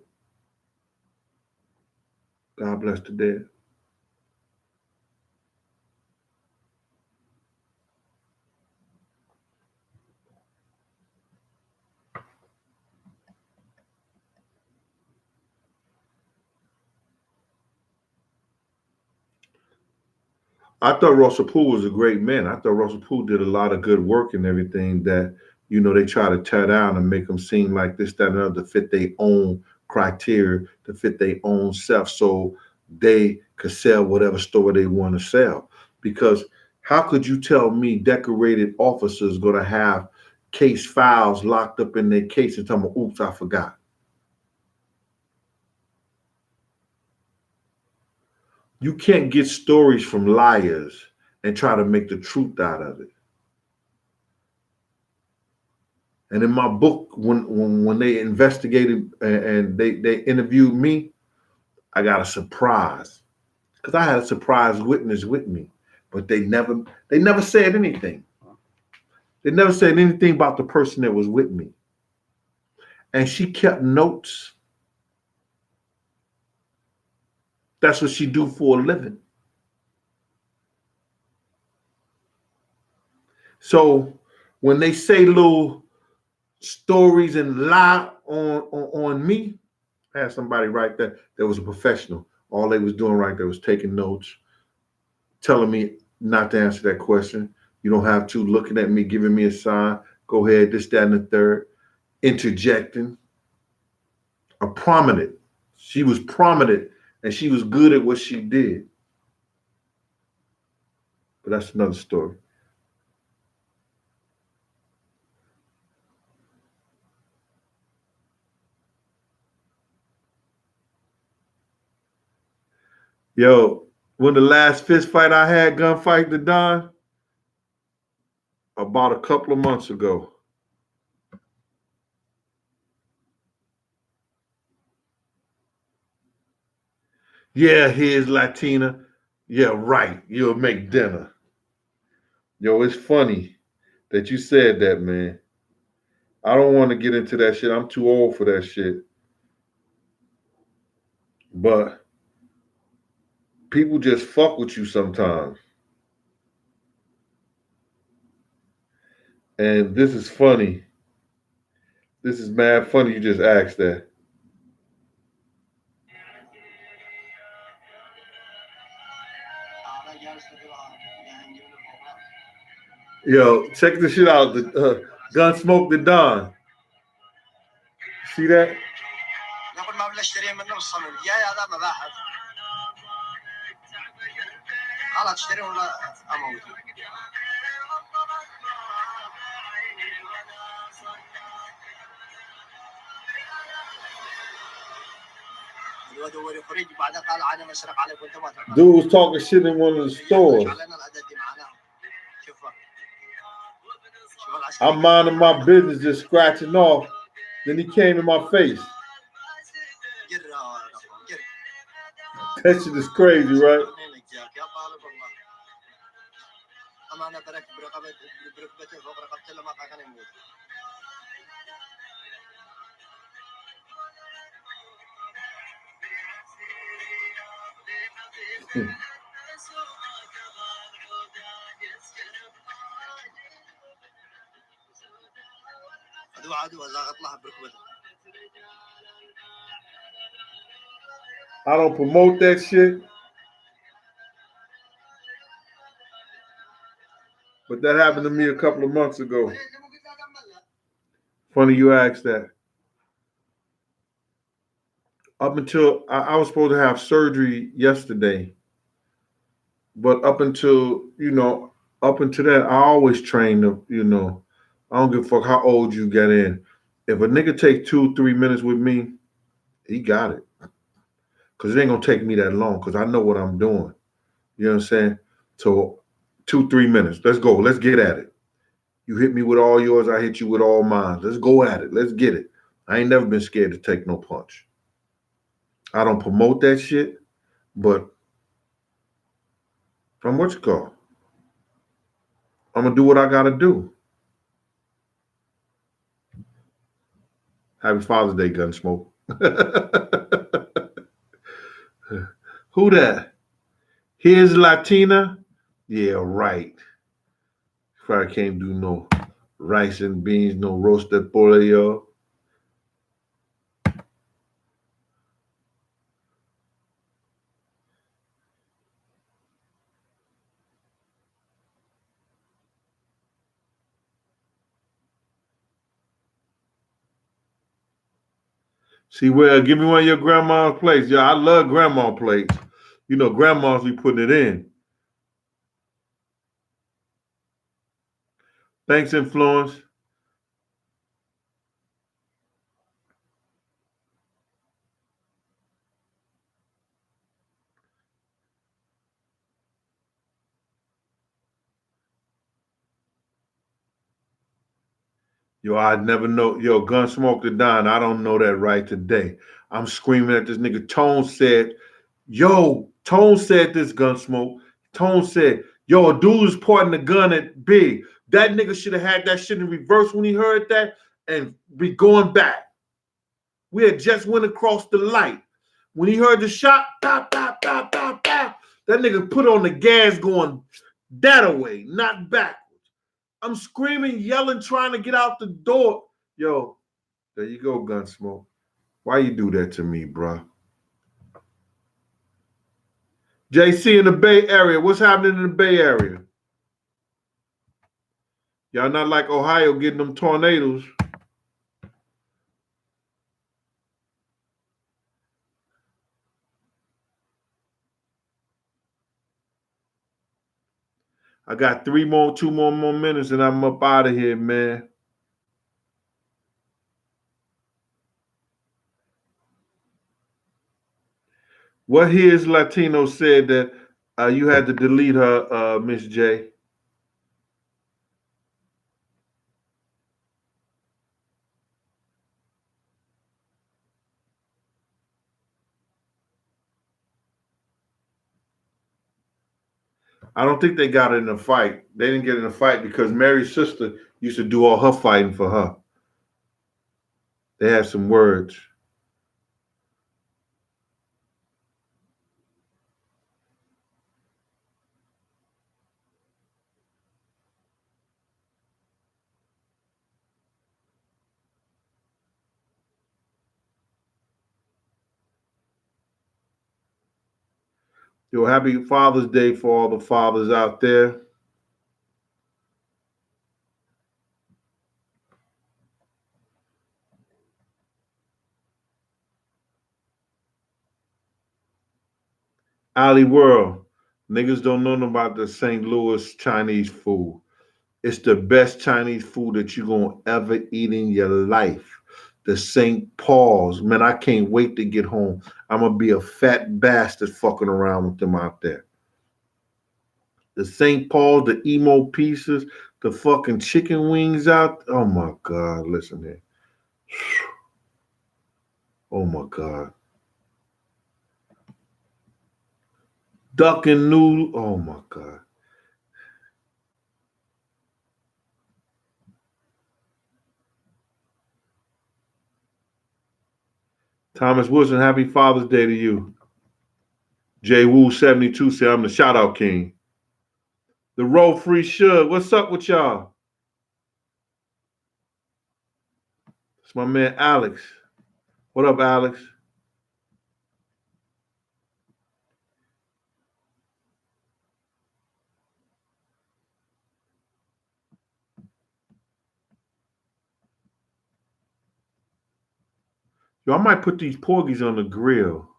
God bless the dead. I thought Russell Poole was a great man. I thought Russell Poole did a lot of good work and everything that, they try to tear down and make them seem like this, that, and other to fit their own criteria, to fit their own self so they could sell whatever store they want to sell. Because how could you tell me decorated officers going to have case files locked up in their case and tell me, oops, I forgot? You can't get stories from liars and try to make the truth out of it. And in my book, when they investigated and they interviewed me, I got a surprise because I had a surprise witness with me, but they never said anything. They never said anything about the person that was with me, and she kept notes. That's what she do for a living. So when they say little stories and lie on me, I had somebody right there that was a professional. All they was doing right there was taking notes, telling me not to answer that question. You don't have to, looking at me, giving me a sign, go ahead, this, that, and the third, interjecting. A prominent. She was prominent and she was good at what she did. But that's another story. Yo, when the last fist fight I had, gunfight to Don, about a couple of months ago. Yeah, here's Latina. Yeah, right. You'll make dinner. Yo, it's funny that you said that, man. I don't want to get into that shit. I'm too old for that shit. But people just fuck with you sometimes. And this is funny. This is mad funny you just asked that. Yo, check this shit out. The Gunsmoke the Don. See that? Dude was talking shit in one of the stores. I'm minding my business, just scratching off. Then he came in my face. That shit is crazy, right? I don't promote that shit. But that happened to me a couple of months ago. Funny you asked that. Up until I was supposed to have surgery yesterday, but up until that, I always train I don't give a fuck how old you get in. If a nigga take 2, 3 minutes with me, he got it. Cause it ain't gonna take me that long. Cause I know what I'm doing. You know what I'm saying? So 2, 3 minutes. Let's go. Let's get at it. You hit me with all yours. I hit you with all mine. Let's go at it. Let's get it. I ain't never been scared to take no punch. I don't promote that shit, but from what you call, I'm gonna do what I gotta do. Happy Father's Day, Gunsmoke. Who that? Here's Latina? Yeah, right. Probably can't do no rice and beans, no roasted pollo. See, well, give me one of your grandma's plates. Yeah, I love grandma plates. You know, grandmas be putting it in. Thanks, Influence. Yo, I never know. Yo, Gunsmoke the Don. I don't know that right today. I'm screaming at this nigga. Tone said this, Gunsmoke. Tone said, yo, a dude is pointing the gun at Big. That nigga should have had that shit in reverse when he heard that and be going back. We had just went across the light. When he heard the shot, pow, pow, pow, pow, pow, that nigga put on the gas going that away, not backwards. I'm screaming, yelling, trying to get out the door. Yo, there you go, Gunsmoke. Why you do that to me, bruh? JC in the Bay Area. What's happening in the Bay Area? Y'all not like Ohio getting them tornadoes. I got 2 more minutes, and I'm up out of here, man. What Here's Latino said that you had to delete her, Miss J. I don't think they got in a fight. They didn't get in a fight because Mary's sister used to do all her fighting for her. They had some words. Yo, happy Father's Day for all the fathers out there. Ali World. Niggas don't know about the St. Louis Chinese food. It's the best Chinese food that you're gonna ever eat in your life. The St. Paul's. Man, I can't wait to get home. I'm gonna be a fat bastard fucking around with them out there. The St. Paul's, the emo pieces, the fucking chicken wings out. Oh my God, listen here. Oh my God. Duck and noodle. Oh my God. Thomas Wilson, happy Father's Day to you. J Woo 72 said I'm the shout out king. The Roll Free Shug. What's up with y'all? It's my man Alex. What up, Alex? Yo, I might put these porgies on the grill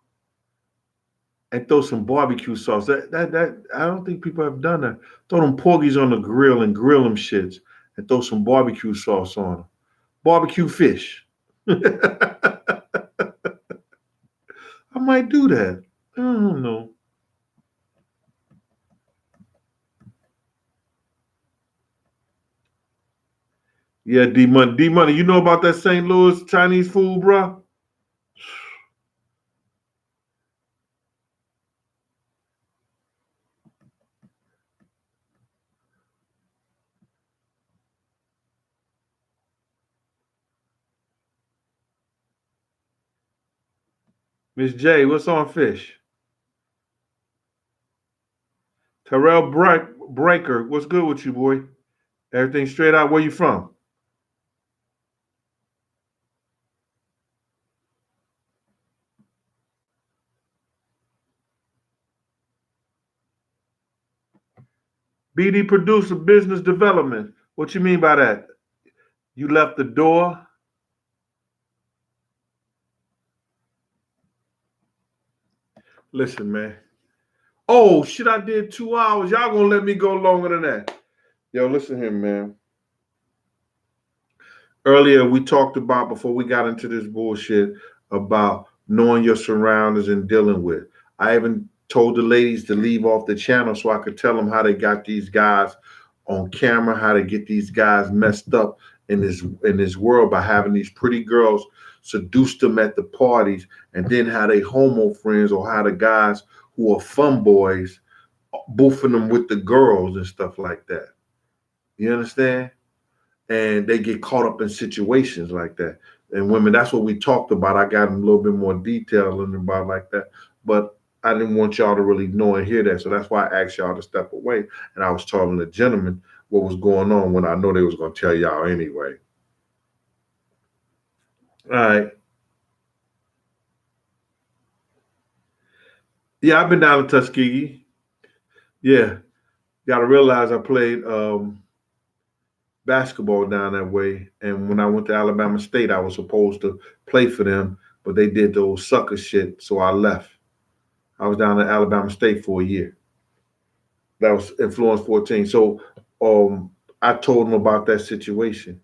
and throw some barbecue sauce. That I don't think people have done that. Throw them porgies on the grill and grill them shits and throw some barbecue sauce on them. Barbecue fish. I might do that. I don't know. Yeah, D Money. D Money, you know about that St. Louis Chinese food, bro? Miss J, what's on fish? Terrell Breaker, what's good with you, boy? Everything straight out. Where you from? BD Producer Business Development. What you mean by that? You left the door? Listen, man. Oh, shit, I did 2 hours. Y'all gonna let me go longer than that. Yo, listen here, man. Earlier, we talked about, before we got into this bullshit, about knowing your surroundings and dealing with. I even told the ladies to leave off the channel so I could tell them how they got these guys on camera, how to get these guys messed up in this world by having these pretty girls seduce them at the parties, and then how they homo friends or how the guys who are fun boys boofing them with the girls and stuff like that. You understand? And they get caught up in situations like that. And women, that's what we talked about. I got in a little bit more detail in about like that, but I didn't want y'all to really know and hear that. So that's why I asked y'all to step away. And I was telling the gentleman what was going on when I know they was gonna tell y'all anyway. All right. Yeah, I've been down to Tuskegee. Yeah. Gotta realize I played basketball down that way. And when I went to Alabama State, I was supposed to play for them, but they did those sucker shit, so I left. I was down at Alabama State for a year. That was Influence 14. So I told him about that situation.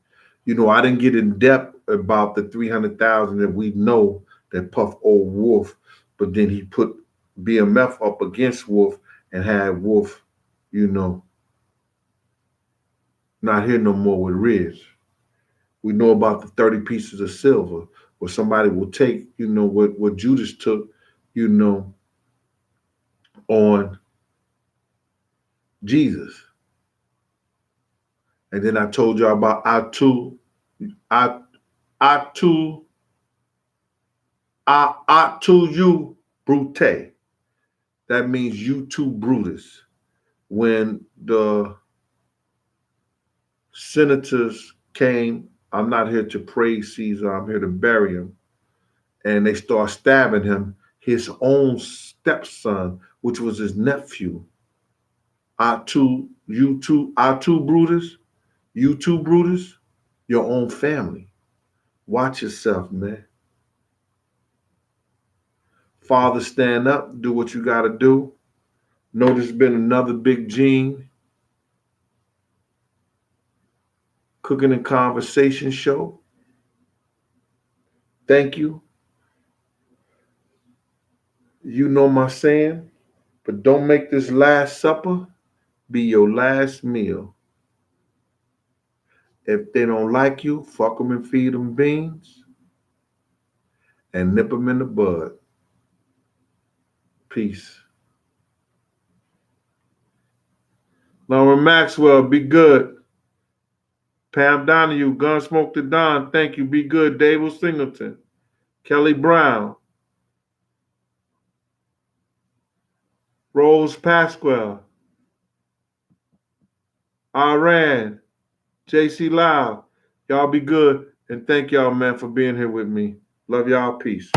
I didn't get in depth about the 300,000 that we know that Puff owed Wolf, but then he put BMF up against Wolf and had Wolf, you know, not here no more with Riz. We know about the 30 pieces of silver where somebody will take, what Judas took, you know, on Jesus. And then I told y'all about I Atu Atu you Brute. That means you too Brutus. When the senators came, I'm not here to praise Caesar, I'm here to bury him. And they start stabbing him, his own stepson, which was his nephew. Atu Brutus, you too Brutus, your own family. Watch yourself, man. Father, stand up, do what you got to do. Know there's been another Big Gene Cooking and Conversation show. Thank you. You know my saying, but don't make this last supper be your last meal. If they don't like you, fuck them and feed them beans and nip them in the bud. Peace. Lauren Maxwell, be good. Pam Donahue, Gunsmoke to Don, thank you. Be good. Dable Singleton, Kelly Brown, Rose Pasquale, Iran, JC Lau. Y'all be good. And thank y'all, man, for being here with me. Love y'all. Peace.